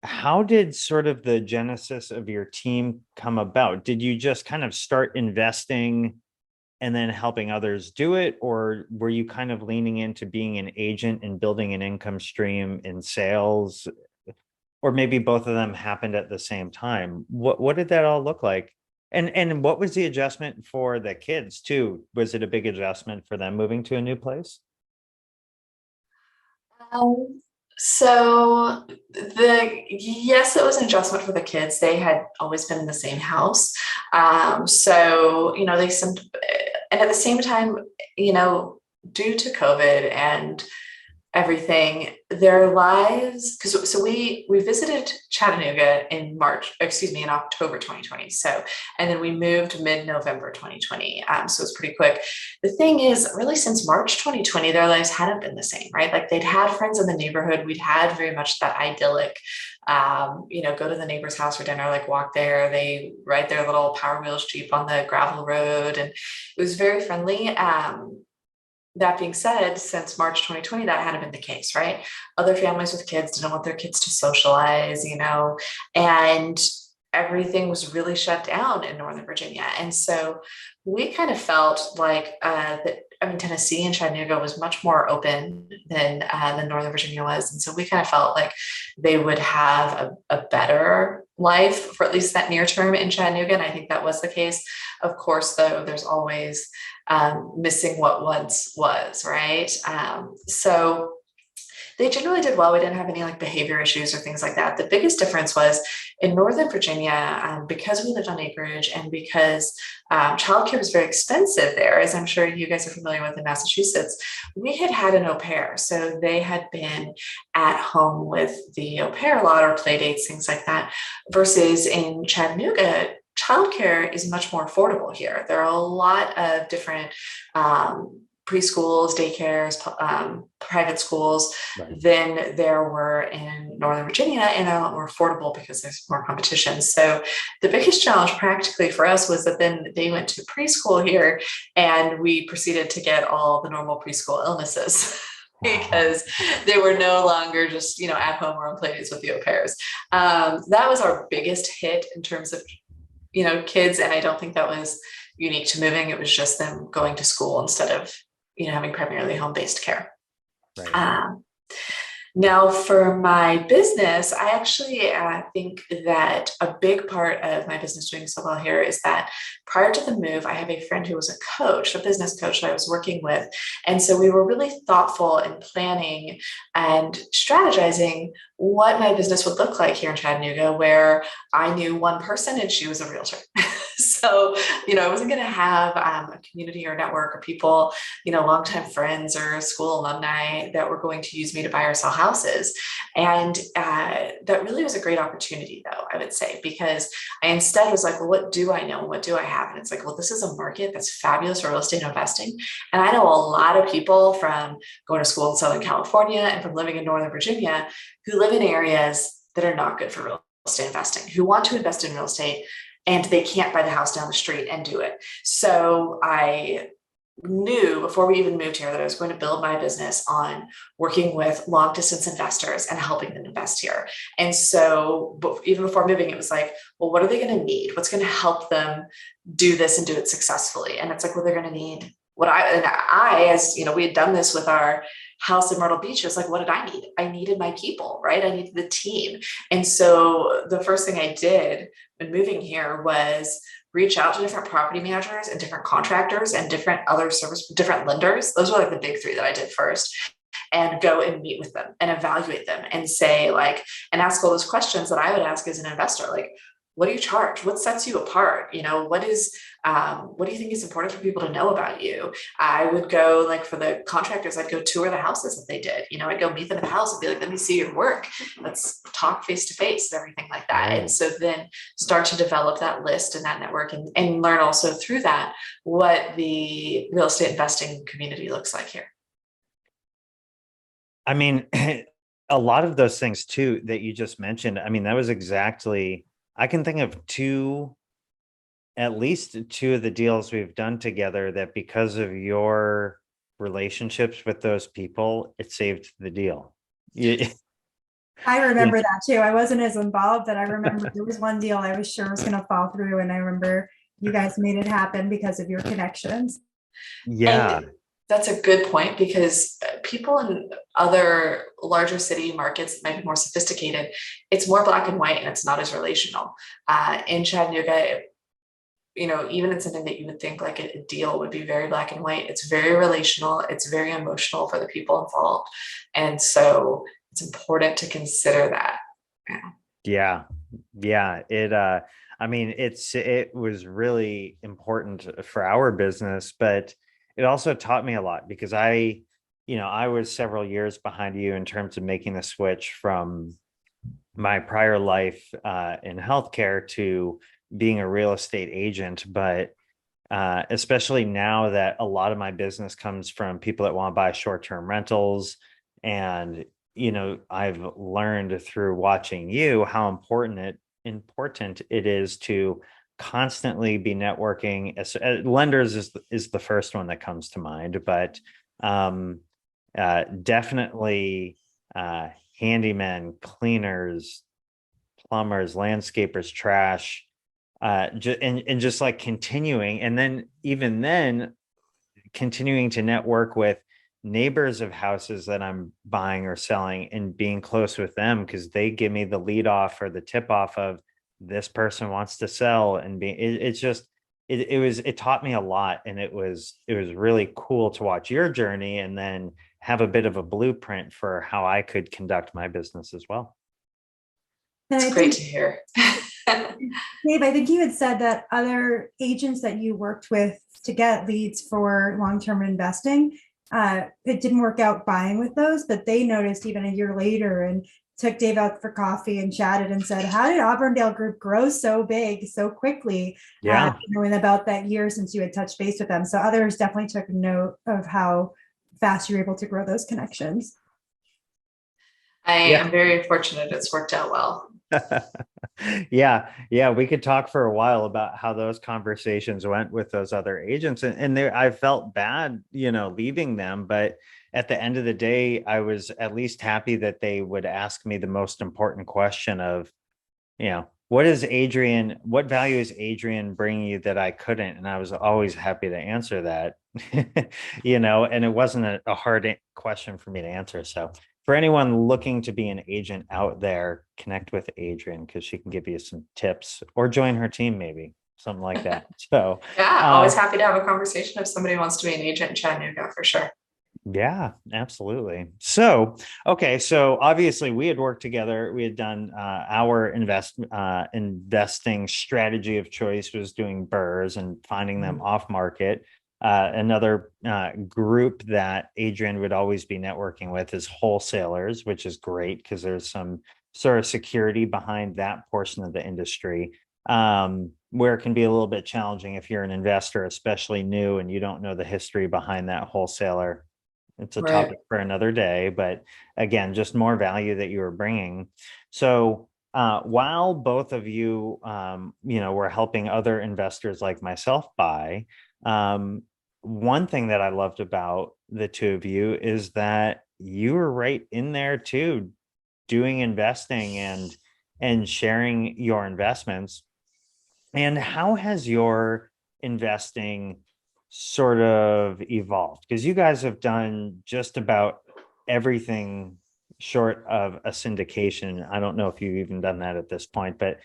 how did sort of the genesis of your team come about? Did you just kind of start investing and then helping others do it? Or were you kind of leaning into being an agent and building an income stream in sales? Or maybe both of them happened at the same time. What did that all look like? And what was the adjustment for the kids too? Was it a big adjustment for them moving to a new place? So yes, it was an adjustment for the kids. They had always been in the same house. So, you know, and at the same time, you know, due to COVID and everything, their lives, so we visited Chattanooga in October 2020. So, and then we moved mid-November 2020. So it's pretty quick. The thing is, really since March 2020, their lives hadn't been the same, right? Like they'd had friends in the neighborhood. We'd had very much that idyllic, you know, go to the neighbor's house for dinner, like walk there, they ride their little Power Wheels Jeep on the gravel road. And it was very friendly. That being said, since March 2020, that hadn't been the case, right? Other families with kids didn't want their kids to socialize, you know, and everything was really shut down in Northern Virginia. And so we kind of felt like Tennessee and Chattanooga was much more open than Northern Virginia was. And so we kind of felt like they would have a better life for at least that near term in Chattanooga. And I think that was the case. Of course, though, there's always missing what once was, right? So they generally did well. We didn't have any like behavior issues or things like that. The biggest difference was in Northern Virginia, because we lived on acreage and because childcare was very expensive there, as I'm sure you guys are familiar with in Massachusetts, we had an au pair. So they had been at home with the au pair a lot, or play dates, things like that, versus in Chattanooga, childcare is much more affordable here. There are a lot of different preschools, daycares, private schools than there were in Northern Virginia, and they're a lot more affordable because there's more competition. So the biggest challenge practically for us was that then they went to preschool here, and we proceeded to get all the normal preschool illnesses. Because they were no longer just, you know, at home or on play dates with the au pairs. That was our biggest hit in terms of, you know, kids. And I don't think that was unique to moving. It was just them going to school instead of, you know, having primarily home-based care. Right. Now for my business, I actually think that a big part of my business doing so well here is that prior to the move, I have a friend who was a coach, a business coach that I was working with. And so we were really thoughtful in planning and strategizing what my business would look like here in Chattanooga, where I knew one person and she was a realtor. So, you know, I wasn't going to have a community or network or people, you know, longtime friends or school alumni that were going to use me to buy or sell houses. And that really was a great opportunity, though, I would say, because I instead was like, well, what do I know? What do I have? And it's like, well, this is a market that's fabulous for real estate investing. And I know a lot of people from going to school in Southern California and from living in Northern Virginia who live in areas that are not good for real estate investing, who want to invest in real estate, and they can't buy the house down the street and do it. So I knew before we even moved here that I was going to build my business on working with long distance investors and helping them invest here. And so even before moving, it was like, well, what are they going to need? What's going to help them do this and do it successfully? And it's like, well, they're going to need as you know, we had done this with our house in Myrtle Beach. It was like, what did I need? I needed my people, right? I needed the team. And so the first thing I did when moving here was reach out to different property managers and different contractors and different lenders. Those were like the big three that I did first, and go and meet with them and evaluate them and say like, and ask all those questions that I would ask as an investor, like, what do you charge? What sets you apart? You know, what do you think is important for people to know about you? I would go, like, for the contractors, I'd go tour the houses that they did. You know, I'd go meet them in the house and be like, let me see your work. Let's talk face to face, everything like that. Right. And so then start to develop that list and that network, and learn also through that what the real estate investing community looks like here. I mean, a lot of those things too that you just mentioned, I mean, that was exactly, I can think of at least two of the deals we've done together that because of your relationships with those people, it saved the deal. I remember that too. I wasn't as involved, but I remember there was one deal I was sure was going to fall through. And I remember you guys made it happen because of your connections. Yeah. And that's a good point, because people in other larger city markets might be more sophisticated. It's more black and white and it's not as relational. In Chattanooga, even in something that you would think like a deal would be very black and white, it's very relational, it's very emotional for the people involved. And so it's important to consider that. Yeah. Yeah. I mean, it was really important for our business, but it also taught me a lot because I was several years behind you in terms of making the switch from my prior life in healthcare to being a real estate agent. But especially now that a lot of my business comes from people that want to buy short-term rentals. And, I've learned through watching you how important it is to constantly be networking. Lenders is the first one that comes to mind, but definitely handymen, cleaners, plumbers, landscapers, trash, and just like continuing, and then even then continuing to network with neighbors of houses that I'm buying or selling and being close with them because they give me the lead off or the tip off of this person wants to sell. And it taught me a lot, and it was really cool to watch your journey and then have a bit of a blueprint for how I could conduct my business as well. And It's I great think, to hear. Dave, I think you had said that other agents that you worked with to get leads for long-term investing, it didn't work out buying with those, but they noticed even a year later and took Dave out for coffee and chatted and said, how did Auburndale Group grow so big so quickly? Yeah. In about that year since you had touched base with them. So others definitely took note of how fast you were able to grow those connections. I Yeah. am very fortunate it's worked out well. Yeah, we could talk for a while about how those conversations went with those other agents, and I felt bad leaving them, but at the end of the day I was at least happy that they would ask me the most important question of what value is Adrienne bringing you that I couldn't, and I was always happy to answer that. And it wasn't a hard question for me to answer. So for anyone looking to be an agent out there, connect with Adrienne because she can give you some tips, or join her team, maybe something like that. So Yeah, always happy to have a conversation if somebody wants to be an agent in Chattanooga, for sure. yeah, absolutely. So, okay. So obviously we had worked together. We had done our investing strategy of choice was doing burrs and finding them off market. Another group that Adrienne would always be networking with is wholesalers, which is great because there's some sort of security behind that portion of the industry. Where it can be a little bit challenging if you're an investor, especially new, and you don't know the history behind that wholesaler. It's a Right. topic for another day, but again, just more value that you were bringing. So while both of you, were helping other investors like myself buy, one thing that I loved about the two of you is that you were right in there too, doing investing and sharing your investments. And how has your investing sort of evolved? Because you guys have done just about everything short of a syndication. I don't know if you've even done that at this point, but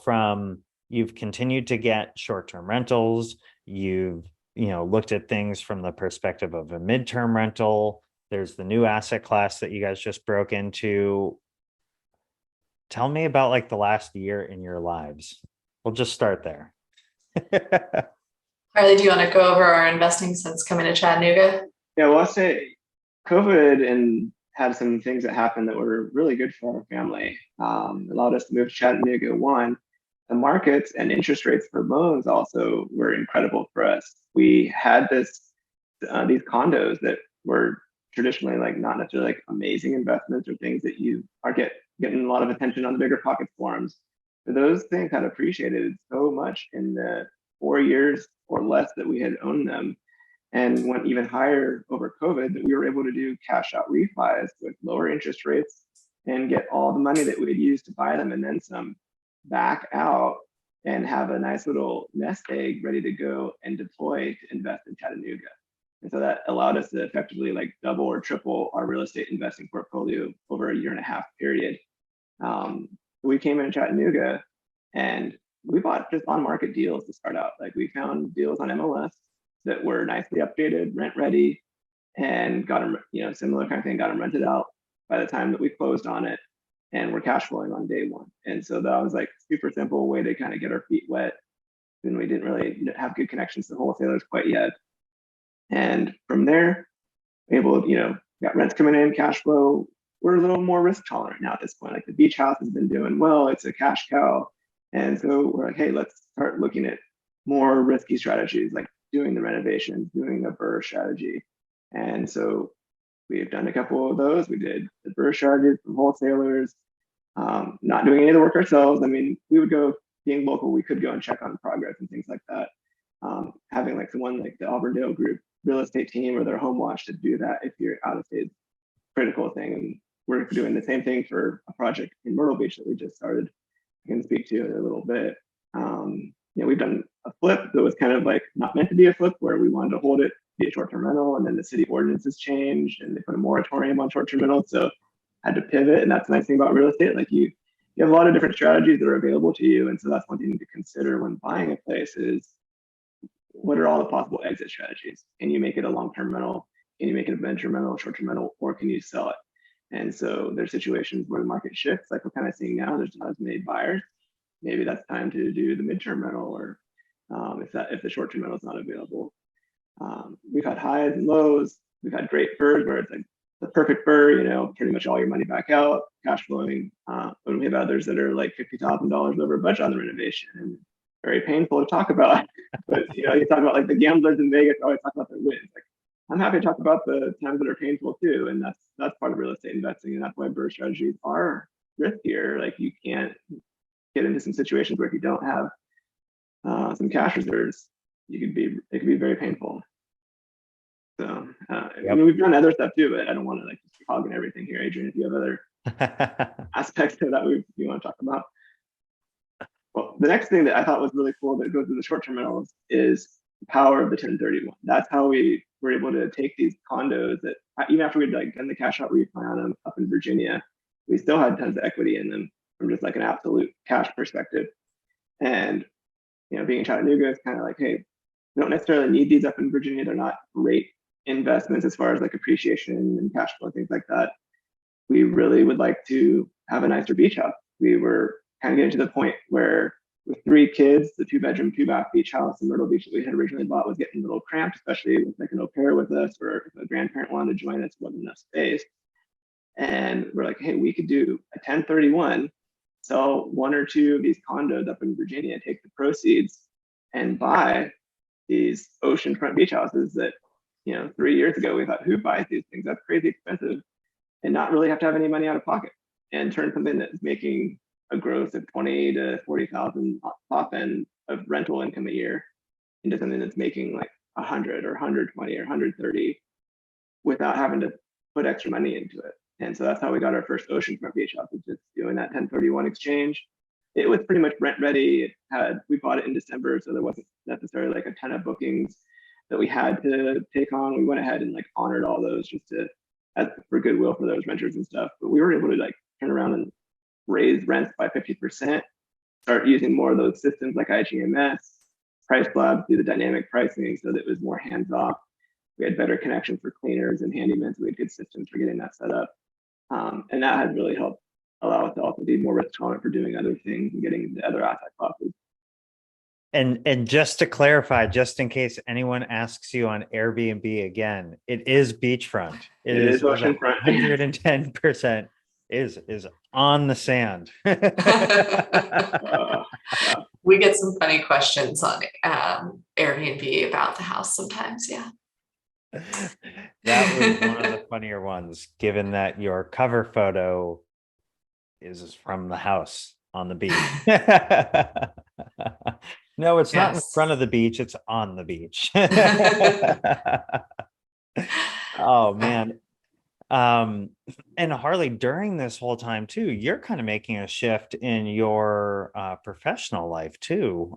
from you've continued to get short-term rentals, you've looked at things from the perspective of a midterm rental. There's the new asset class that you guys just broke into. Tell me about like the last year in your lives. We'll just start there. Harley, do you want to go over our investing since coming to Chattanooga? Yeah, well, I'll say COVID and had some things that happened that were really good for our family. Allowed us to move to Chattanooga. One, the markets and interest rates for loans also were incredible for us. We had these condos that were traditionally like not necessarily like amazing investments or things that you are getting a lot of attention on the bigger pockets forums. But those things had appreciated so much in the 4 years or less that we had owned them, and went even higher over COVID, that we were able to do cash out refis with lower interest rates and get all the money that we had used to buy them and then some back out and have a nice little nest egg ready to go and deploy to invest in Chattanooga. And so that allowed us to effectively like double or triple our real estate investing portfolio over a 1.5 year period. We came in Chattanooga and we bought just on market deals to start out. Like we found deals on MLS that were nicely updated, rent ready, and got them, similar kind of thing, got them rented out by the time that we closed on it, and we're cash flowing on day one. And so that was like super simple way to kind of get our feet wet. And we didn't really have good connections to wholesalers quite yet. And from there, able, got rents coming in, cash flow. We're a little more risk tolerant now at this point. Like the beach house has been doing well, it's a cash cow. And so we're like, hey, let's start looking at more risky strategies, like doing the renovations, doing a BRRRR strategy. And so we've done a couple of those. We did the BRRRR strategies from wholesalers, not doing any of the work ourselves. I mean, we would go, being local, we could go and check on progress and things like that. Having like someone like the Auburndale Group real estate team or their home watch to do that if you're out of state, critical thing. And we're doing the same thing for a project in Myrtle Beach that we just started. I can speak to in a little bit. We've done a flip that was kind of like not meant to be a flip, where we wanted to hold it, be a short-term rental, and then the city ordinances changed and they put a moratorium on short-term rentals. So I had to pivot, and that's the nice thing about real estate. Like you have a lot of different strategies that are available to you, and so that's one thing to consider when buying a place is what are all the possible exit strategies? Can you make it a long-term rental? Can you make it a venture rental, short-term rental, or can you sell it? And so there's situations where the market shifts, like we're kind of seeing now. There's not as many buyers. Maybe that's time to do the midterm rental, or if the short-term rental is not available. We've had highs and lows. We've had great BRRRRs where it's like the perfect BRRRR, pretty much all your money back out, cash flowing. But we have others that are like $50,000 over budget on the renovation, and very painful to talk about. But you talk about like the gamblers in Vegas always talk about their wins. Like, I'm happy to talk about the times that are painful too, and that's part of real estate investing, and that's why BRRRR strategies are riskier. Like you can't get into some situations where if you don't have some cash reserves, it could be very painful. So we've done other stuff too, but I don't want to like just hog in everything here, Adrienne. If you have other aspects of that you want to talk about. Well, the next thing that I thought was really cool that goes with the short-term rentals is the power of the 1031. That's how we were able to take these condos that even after we'd like done the cash out refi on them up in Virginia, we still had tons of equity in them from just like an absolute cash perspective. And being in Chattanooga is kind of like, hey, we don't necessarily need these up in Virginia. They're not great investments as far as like appreciation and cash flow, things like that. We really would like to have a nicer beach house. We were kind of getting to the point where with 3 kids, the 2-bedroom, 2-bath beach house in Myrtle Beach that we had originally bought was getting a little cramped, especially with like an au pair with us, or if a grandparent wanted to join us, wasn't enough space. And we're like, hey, we could do a 1031, sell 1 or 2 of these condos up in Virginia, take the proceeds and buy these oceanfront beach houses that, 3 years ago, we thought, who buys these things? That's crazy expensive, and not really have to have any money out of pocket, and turn something that's making a gross of 20 to 40,000 top end of rental income a year into something that's making like 100 or 120 or 130 without having to put extra money into it. And so that's how we got our first oceanfront beach house, was just doing that 1031 exchange. It was pretty much rent ready. We bought it in December, so there wasn't necessarily like a ton of bookings that we had to take on. We went ahead and like honored all those just for goodwill for those renters and stuff. But we were able to like turn around and raise rents by 50%, start using more of those systems like IGMS, Price Labs, do the dynamic pricing so that it was more hands-off. We had better connections for cleaners and handymen, so we had good systems for getting that set up. And that has really helped allow us to also be more risk tolerant for doing other things and getting the other asset classes. And just to clarify, just in case anyone asks you on Airbnb again, it is beachfront. It is oceanfront. 110% is on the sand. We get some funny questions on Airbnb about the house sometimes. Yeah. That was one of the funnier ones, given that your cover photo is from the house on the beach. No, it's not in front of the beach, it's on the beach. Oh man. And Harley, during this whole time too, you're kind of making a shift in your professional life too.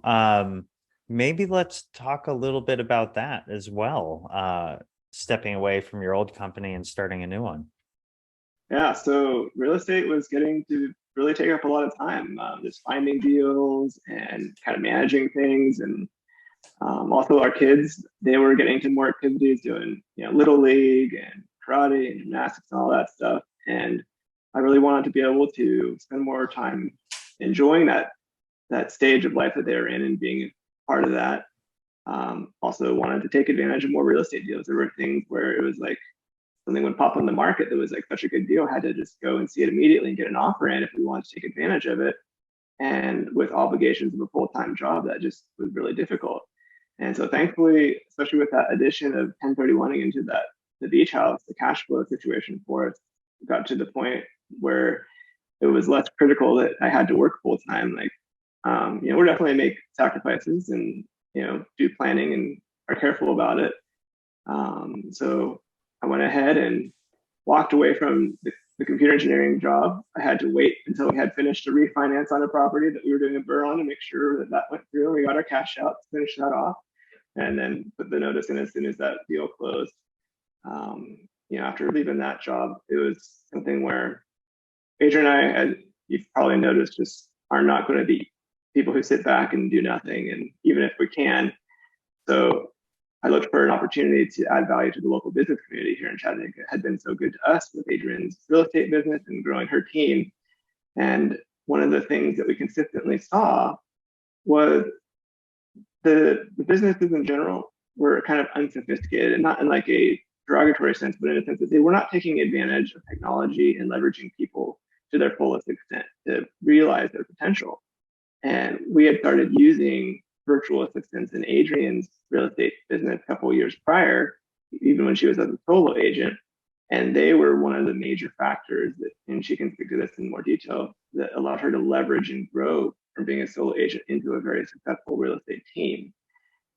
Maybe let's talk a little bit about that as well. Stepping away from your old company and starting a new one. Yeah, so real estate was getting to really take up a lot of time, just finding deals and kind of managing things. And also our kids, they were getting to more activities, doing, little league and karate and gymnastics and all that stuff. And I really wanted to be able to spend more time enjoying that stage of life that they were in and being part of that. Also wanted to take advantage of more real estate deals. There were things where it was like something would pop on the market that was like such a good deal, had to just go and see it immediately and get an offer in if we wanted to take advantage of it. And with obligations of a full-time job, that just was really difficult. And so thankfully, especially with that addition of 1031ing into the beach house, the cash flow situation for us got to the point where it was less critical that I had to work full time. Like, we're definitely make sacrifices and, do planning and are careful about it. So I went ahead and walked away from the computer engineering job. I had to wait until we had finished a refinance on a property that we were doing a burr on to make sure that went through. We got our cash out to finish that off, and then put the notice in as soon as that deal closed. After leaving that job, it was something where Adrienne and I, you've probably noticed, just are not going to be people who sit back and do nothing. And even if we can, so I looked for an opportunity to add value to the local business community here in Chattanooga. It had been so good to us with Adrienne's real estate business and growing her team. And one of the things that we consistently saw was the businesses in general were kind of unsophisticated, and not in like a derogatory sense, but in a sense that they were not taking advantage of technology and leveraging people to their fullest extent to realize their potential. And we had started using virtual assistants in Adrienne's real estate business a couple of years prior, even when she was as a solo agent. And they were one of the major factors that, and she can speak to this in more detail, that allowed her to leverage and grow from being a solo agent into a very successful real estate team.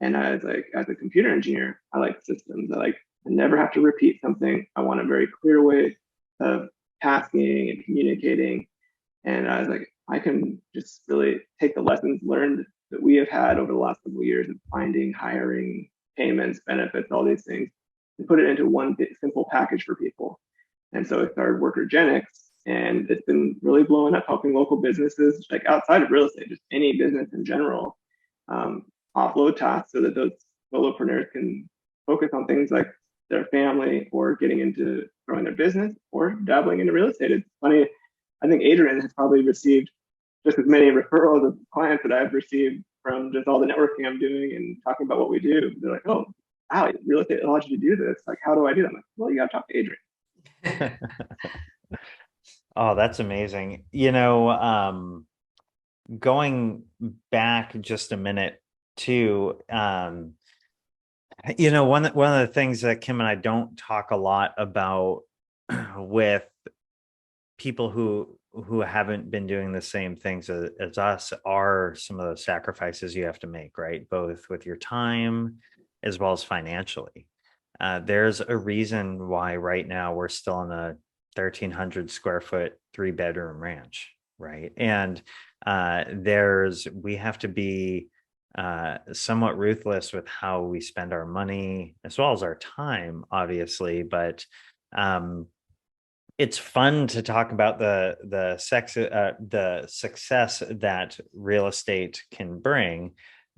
And as a computer engineer, I like systems. I never have to repeat something. I want a very clear way of tasking and communicating. And I was like, I can just really take the lessons learned that we have had over the last couple of years of finding, hiring, payments, benefits, all these things, and put it into one simple package for people. And so I started Workergenix, and it's been really blowing up, helping local businesses, like outside of real estate, just any business in general, offload tasks so that those solopreneurs can focus on things like their family or getting into growing their business or dabbling into real estate. It's funny. I think Adrienne has probably received just as many referrals of clients that I've received from just all the networking I'm doing and talking about what we do. They're like, oh, wow, real estate allowed you to do this. Like, how do I do that? I'm like, well, you got to talk to Adrienne. Oh, that's amazing. Going back just a minute too, one of the things that Kim and I don't talk a lot about with people who haven't been doing the same things as us are some of the sacrifices you have to make, right? Both with your time as well as financially. There's a reason why right now we're still in a 1,300 square foot 3-bedroom ranch, right? And we have to be somewhat ruthless with how we spend our money as well as our time, obviously. But it's fun to talk about the success that real estate can bring.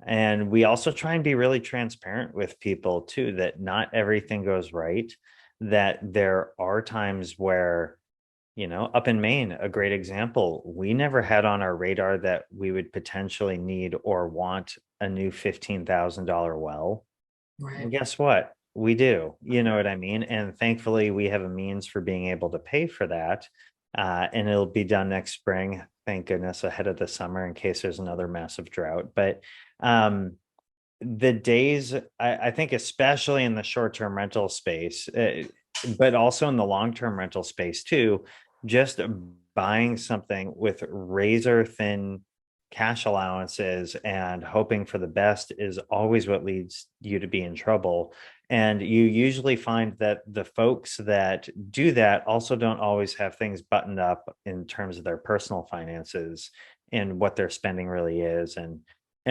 And we also try and be really transparent with people too, that not everything goes right, that there are times where, up in Maine, a great example, we never had on our radar that we would potentially need or want a new $15,000 well. Right. And guess what? We do, you know what I mean? And thankfully we have a means for being able to pay for that. And it'll be done next spring, thank goodness, ahead of the summer in case there's another massive drought. But the days, I think, especially in the short-term rental space, but also in the long-term rental space too, just buying something with razor thin cash allowances and hoping for the best is always what leads you to be in trouble. And you usually find that the folks that do that also don't always have things buttoned up in terms of their personal finances and what their spending really is, and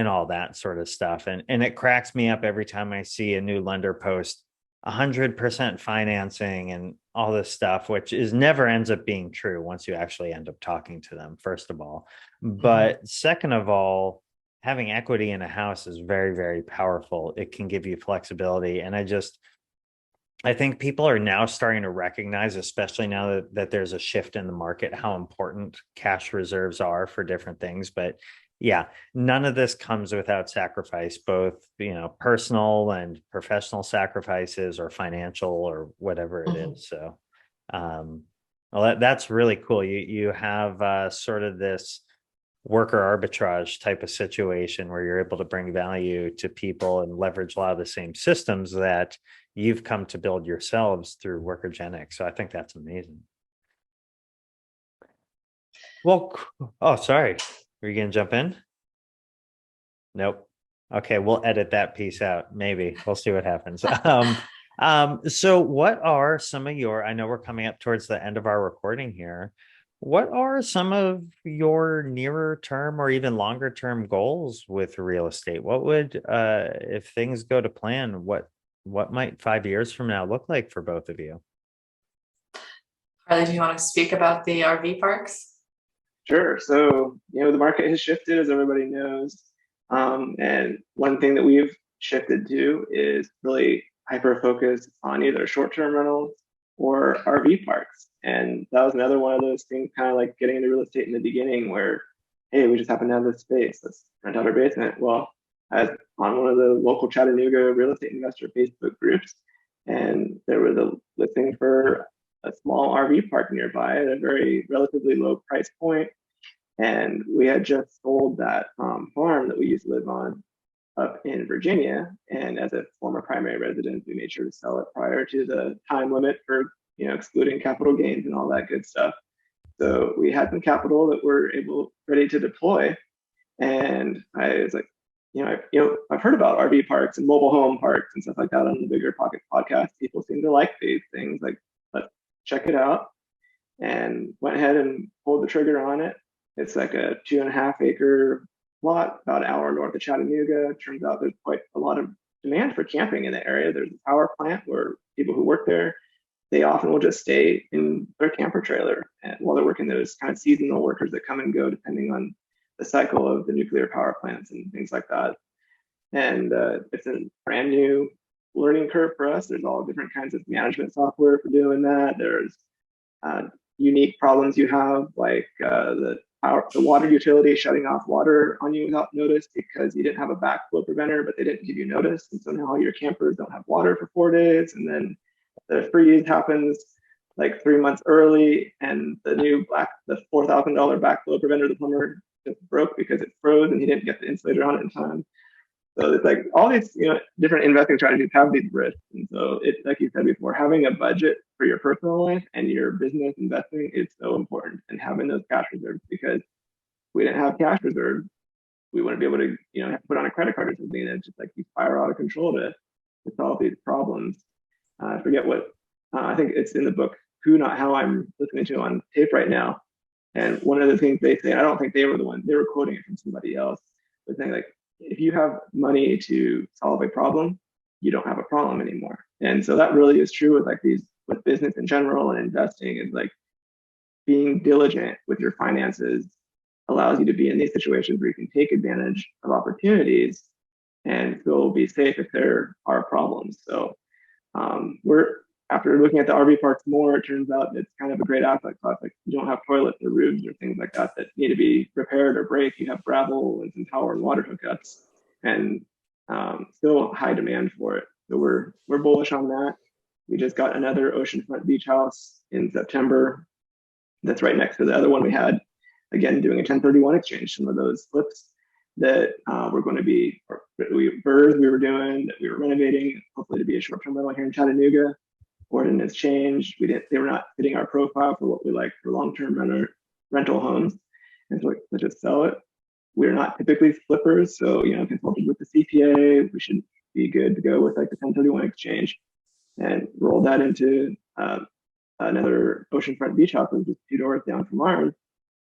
all that sort of stuff. And it cracks me up every time I see a new lender post 100% financing and all this stuff, which is never ends up being true once you actually end up talking to them, first of all. But second of all, having equity in a house is very, very powerful. It can give you flexibility. And I think people are now starting to recognize, especially now that there's a shift in the market, how important cash reserves are for different things. But yeah, none of this comes without sacrifice, both, personal and professional sacrifices, or financial, or whatever it is. So, well, that's really cool. You have sort of this worker arbitrage type of situation where you're able to bring value to people and leverage a lot of the same systems that you've come to build yourselves through Workergenix. So I think that's amazing. Well, oh, sorry. Are you going to jump in? Nope. Okay, we'll edit that piece out. Maybe we'll see what happens. So what are some of your, I know we're coming up towards the end of our recording here. What are some of your nearer term or even longer term goals with real estate? What would, if things go to plan, what might 5 years from now look like for both of you? Harley, do you want to speak about the RV parks? Sure. So, the market has shifted, as everybody knows. And one thing that we've shifted to is really hyper focus on either short-term rentals or RV parks. And that was another one of those things, kind of like getting into real estate in the beginning, where, hey, we just happen to have this space, let's rent out our basement. Well, I was on one of the local Chattanooga real estate investor Facebook groups, and there was a listing for a small RV park nearby at a very relatively low price point. And we had just sold that farm that we used to live on up in Virginia. And as a former primary resident, we made sure to sell it prior to the time limit for, excluding capital gains and all that good stuff. So we had some capital that we're ready to deploy. And I was like, I've heard about RV parks and mobile home parks and stuff like that on the Bigger Pockets podcast. People seem to like these things. Like, let's check it out. And went ahead and pulled the trigger on it. It's like a 2.5 acre lot, about an hour north of Chattanooga. It turns out there's quite a lot of demand for camping in the area. There's a power plant where people who work there, they often will just stay in their camper trailer and while they're working. Those kind of seasonal workers that come and go depending on the cycle of the nuclear power plants and things like that. And it's a brand new learning curve for us. There's all different kinds of management software for doing that. There's unique problems you have, like the water utility shutting off water on you without notice because you didn't have a backflow preventer, but they didn't give you notice. And so now your campers don't have water for 4 days. And then the freeze happens like 3 months early. And the $4,000 backflow preventer, the plumber, just broke because it froze and he didn't get the insulator on it in time. So it's like all these, different investing strategies have these risks. And so it's like you said before, having a budget for your personal life and your business investing is so important, and having those cash reserves, because if we didn't have cash reserves, we wouldn't be able to, have to put on a credit card or something. And it's just like you spiral out of control to solve these problems. I forget what, I think it's in the book, Who Not How, I'm listening to on tape right now. And one of the things they say, I don't think they were the one, they were quoting it from somebody else, but saying like, if you have money to solve a problem, you don't have a problem anymore. And so that really is true with business in general, and investing is like being diligent with your finances allows you to be in these situations where you can take advantage of opportunities and still be safe if there are problems. So after looking at the RV parks more, it turns out it's kind of a great asset class. Like, you don't have toilets or roofs or things like that need to be repaired or break. You have gravel and some power and water hookups, and still high demand for it. So we're bullish on that. We just got another oceanfront beach house in September that's right next to the other one we had. Again, doing a 1031 exchange. Some of those flips that we're going to be, birds we were doing, that we were renovating, hopefully to be a short-term rental here in Chattanooga. Ordinance changed. They were not fitting our profile for what we like for long-term rental homes. And so let's just sell it. We're not typically flippers. So, consulted with the CPA, we should be good to go with like the 1031 exchange, and rolled that into another oceanfront beach house that was just 2 doors down from ours.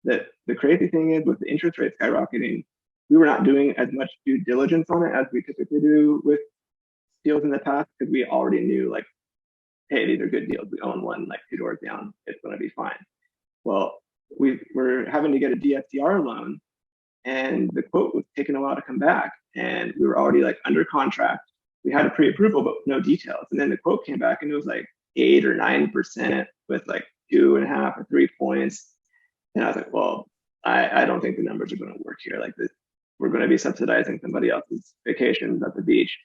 That the crazy thing is, with the interest rate skyrocketing, we were not doing as much due diligence on it as we typically do with deals in the past, because we already knew like, hey, these are good deals. We own one like 2 doors down. It's going to be fine. Well, we were having to get a DSCR loan, and the quote was taking a while to come back, and we were already like under contract. We had a pre-approval, but no details. And then the quote came back, and it was like 8 or 9% with like 2.5 or 3 points. And I was like, well, I don't think the numbers are going to work here. Like this, we're going to be subsidizing somebody else's vacations at the beach.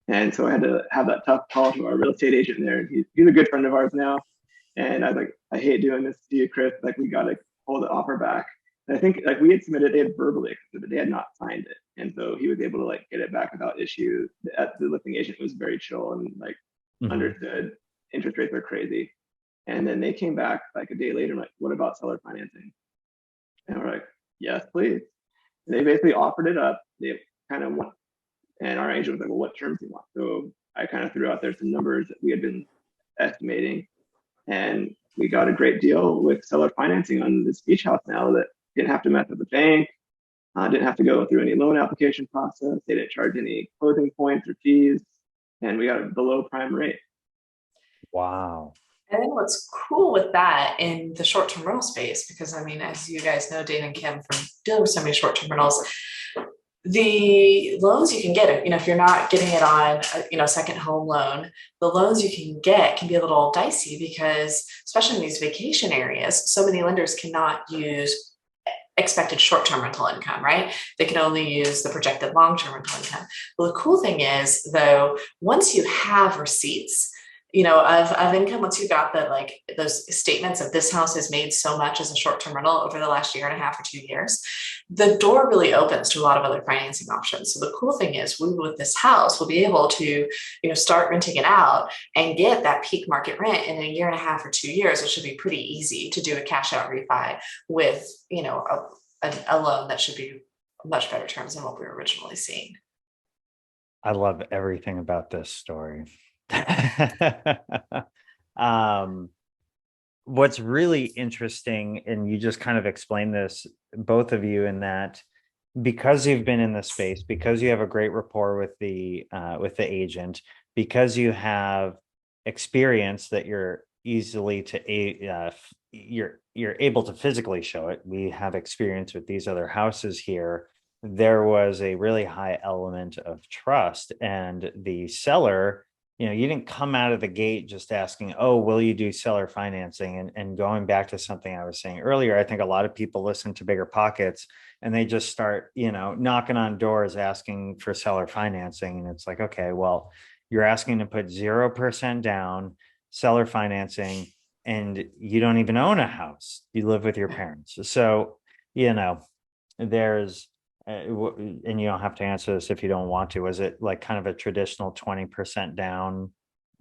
And so I had to have that tough call to our real estate agent there. And he's a good friend of ours now. And I was like, I hate doing this to you, Chris. Like, we got to hold the offer back. And I think like we had submitted, they had verbally accepted, but they had not signed it. And so he was able to like get it back without issue. The listing agent was very chill and like understood interest rates are crazy. And then they came back like a day later, like, what about seller financing? And we're like, yes, please. And they basically offered it up. They kind of want, and our agent was like, well, what terms do you want? So I kind of threw out there some numbers that we had been estimating, and we got a great deal with seller financing on this beach house now that didn't have to mess with the bank, didn't have to go through any loan application process. They didn't charge any closing points or fees, and we got a below prime rate. Wow. And then what's cool with that in the short-term rental space, because I mean, as you guys know, Dave and Kim, from dealing with so many short-term rentals, the loans you can get, if you're not getting it on, a second home loan, the loans you can get can be a little dicey, because especially in these vacation areas, so many lenders cannot use expected short-term rental income, right? They can only use the projected long-term rental income. Well, the cool thing is, though, once you have receipts, of income, once you got that, like those statements of this house has made so much as a short-term rental over the last 1.5 or 2 years, the door really opens to a lot of other financing options. So the cool thing is, we, with this house, will be able to, start renting it out and get that peak market rent in 1.5 or 2 years. It should be pretty easy to do a cash out refi with, a loan that should be much better terms than what we were originally seeing. I love everything about this story. What's really interesting, and you just kind of explained this, both of you, in that because you've been in the space, because you have a great rapport with the agent, because you have experience that you're easily to you're able to physically show it. We have experience with these other houses here. There was a really high element of trust, and the seller, you didn't come out of the gate just asking, oh, will you do seller financing? And going back to something I was saying earlier, I think a lot of people listen to Bigger Pockets and they just start, knocking on doors asking for seller financing. And it's like, okay, well, you're asking to put 0% down, seller financing, and you don't even own a house. You live with your parents. So, there's, and you don't have to answer this if you don't want to. Was it like kind of a traditional 20% down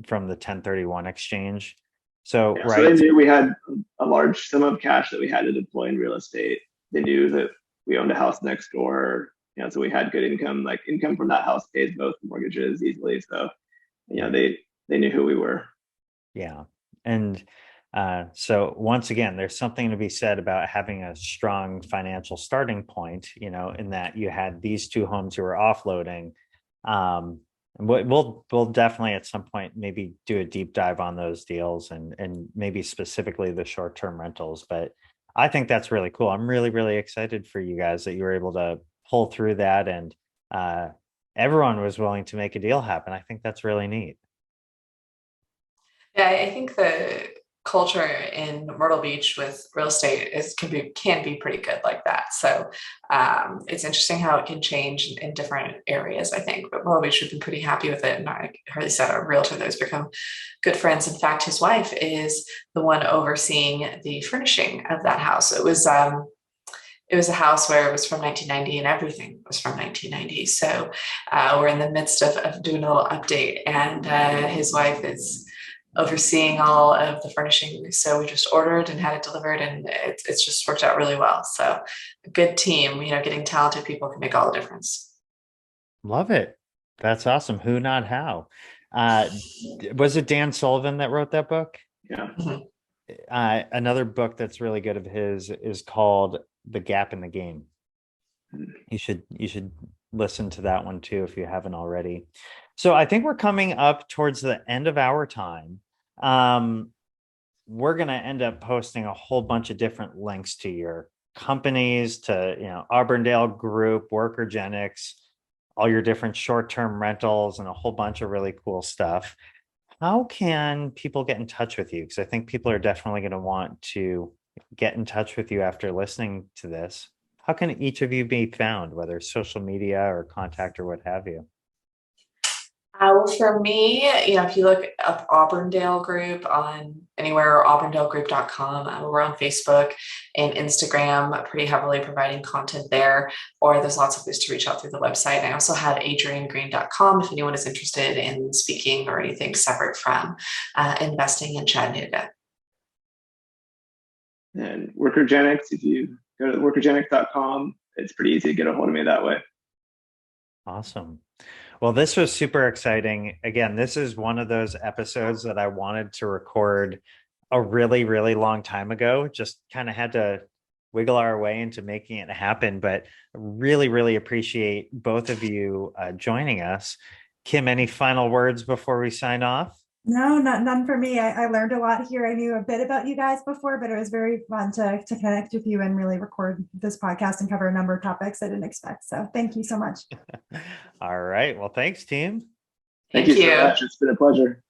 from the 1031 exchange? So, yeah, right. So they knew we had a large sum of cash that we had to deploy in real estate. They knew that we owned a house next door, so we had good income. Like, income from that house pays both mortgages easily. So, they knew who we were. Yeah. And so once again, there's something to be said about having a strong financial starting point, in that you had these two homes you were offloading. And we'll definitely at some point maybe do a deep dive on those deals and maybe specifically the short-term rentals. But I think that's really cool. I'm really, really excited for you guys that you were able to pull through that, and everyone was willing to make a deal happen. I think that's really neat. Yeah, I think the culture in Myrtle Beach with real estate can be pretty good like that. So it's interesting how it can change in different areas, I think. But Myrtle Beach, we've been pretty happy with it. And I Harley said, our realtor that has become good friends. In fact, his wife is the one overseeing the furnishing of that house. It was a house where it was from 1990 and everything was from 1990. So we're in the midst of doing a little update, and his wife is overseeing all of the furnishing. So we just ordered and had it delivered, and it's just worked out really well. So a good team, getting talented people can make all the difference. Love it. That's awesome. Who, not how. Was it Dan Sullivan that wrote that book? Yeah. Another book that's really good of his is called The Gap in the Game. You should listen to that one too if you haven't already. So I think we're coming up towards the end of our time. We're going to end up posting a whole bunch of different links to your companies, to Auburndale Group, Workergenix, all your different short-term rentals, and a whole bunch of really cool stuff. How can people get in touch with you? Because I think people are definitely going to want to get in touch with you after listening to this. How can each of you be found, whether it's social media or contact or what have you? Well, for me, if you look up Auburndale Group on anywhere, or auburndalegroup.com, we're on Facebook and Instagram, pretty heavily providing content there, or there's lots of ways to reach out through the website. I also have adriennegreen.com if anyone is interested in speaking or anything separate from investing in Chattanooga. And Workergenix, if you go to workergenix.com, it's pretty easy to get a hold of me that way. Awesome. Well, this was super exciting. Again, this is one of those episodes that I wanted to record a really, really long time ago. Just kind of had to wiggle our way into making it happen. But really, really appreciate both of you joining us. Kim, any final words before we sign off? No, none for me. I learned a lot here. I knew a bit about you guys before, but it was very fun to connect with you and really record this podcast and cover a number of topics I didn't expect. So thank you so much. All right. Well, thanks, team. Thank you so much. It's been a pleasure.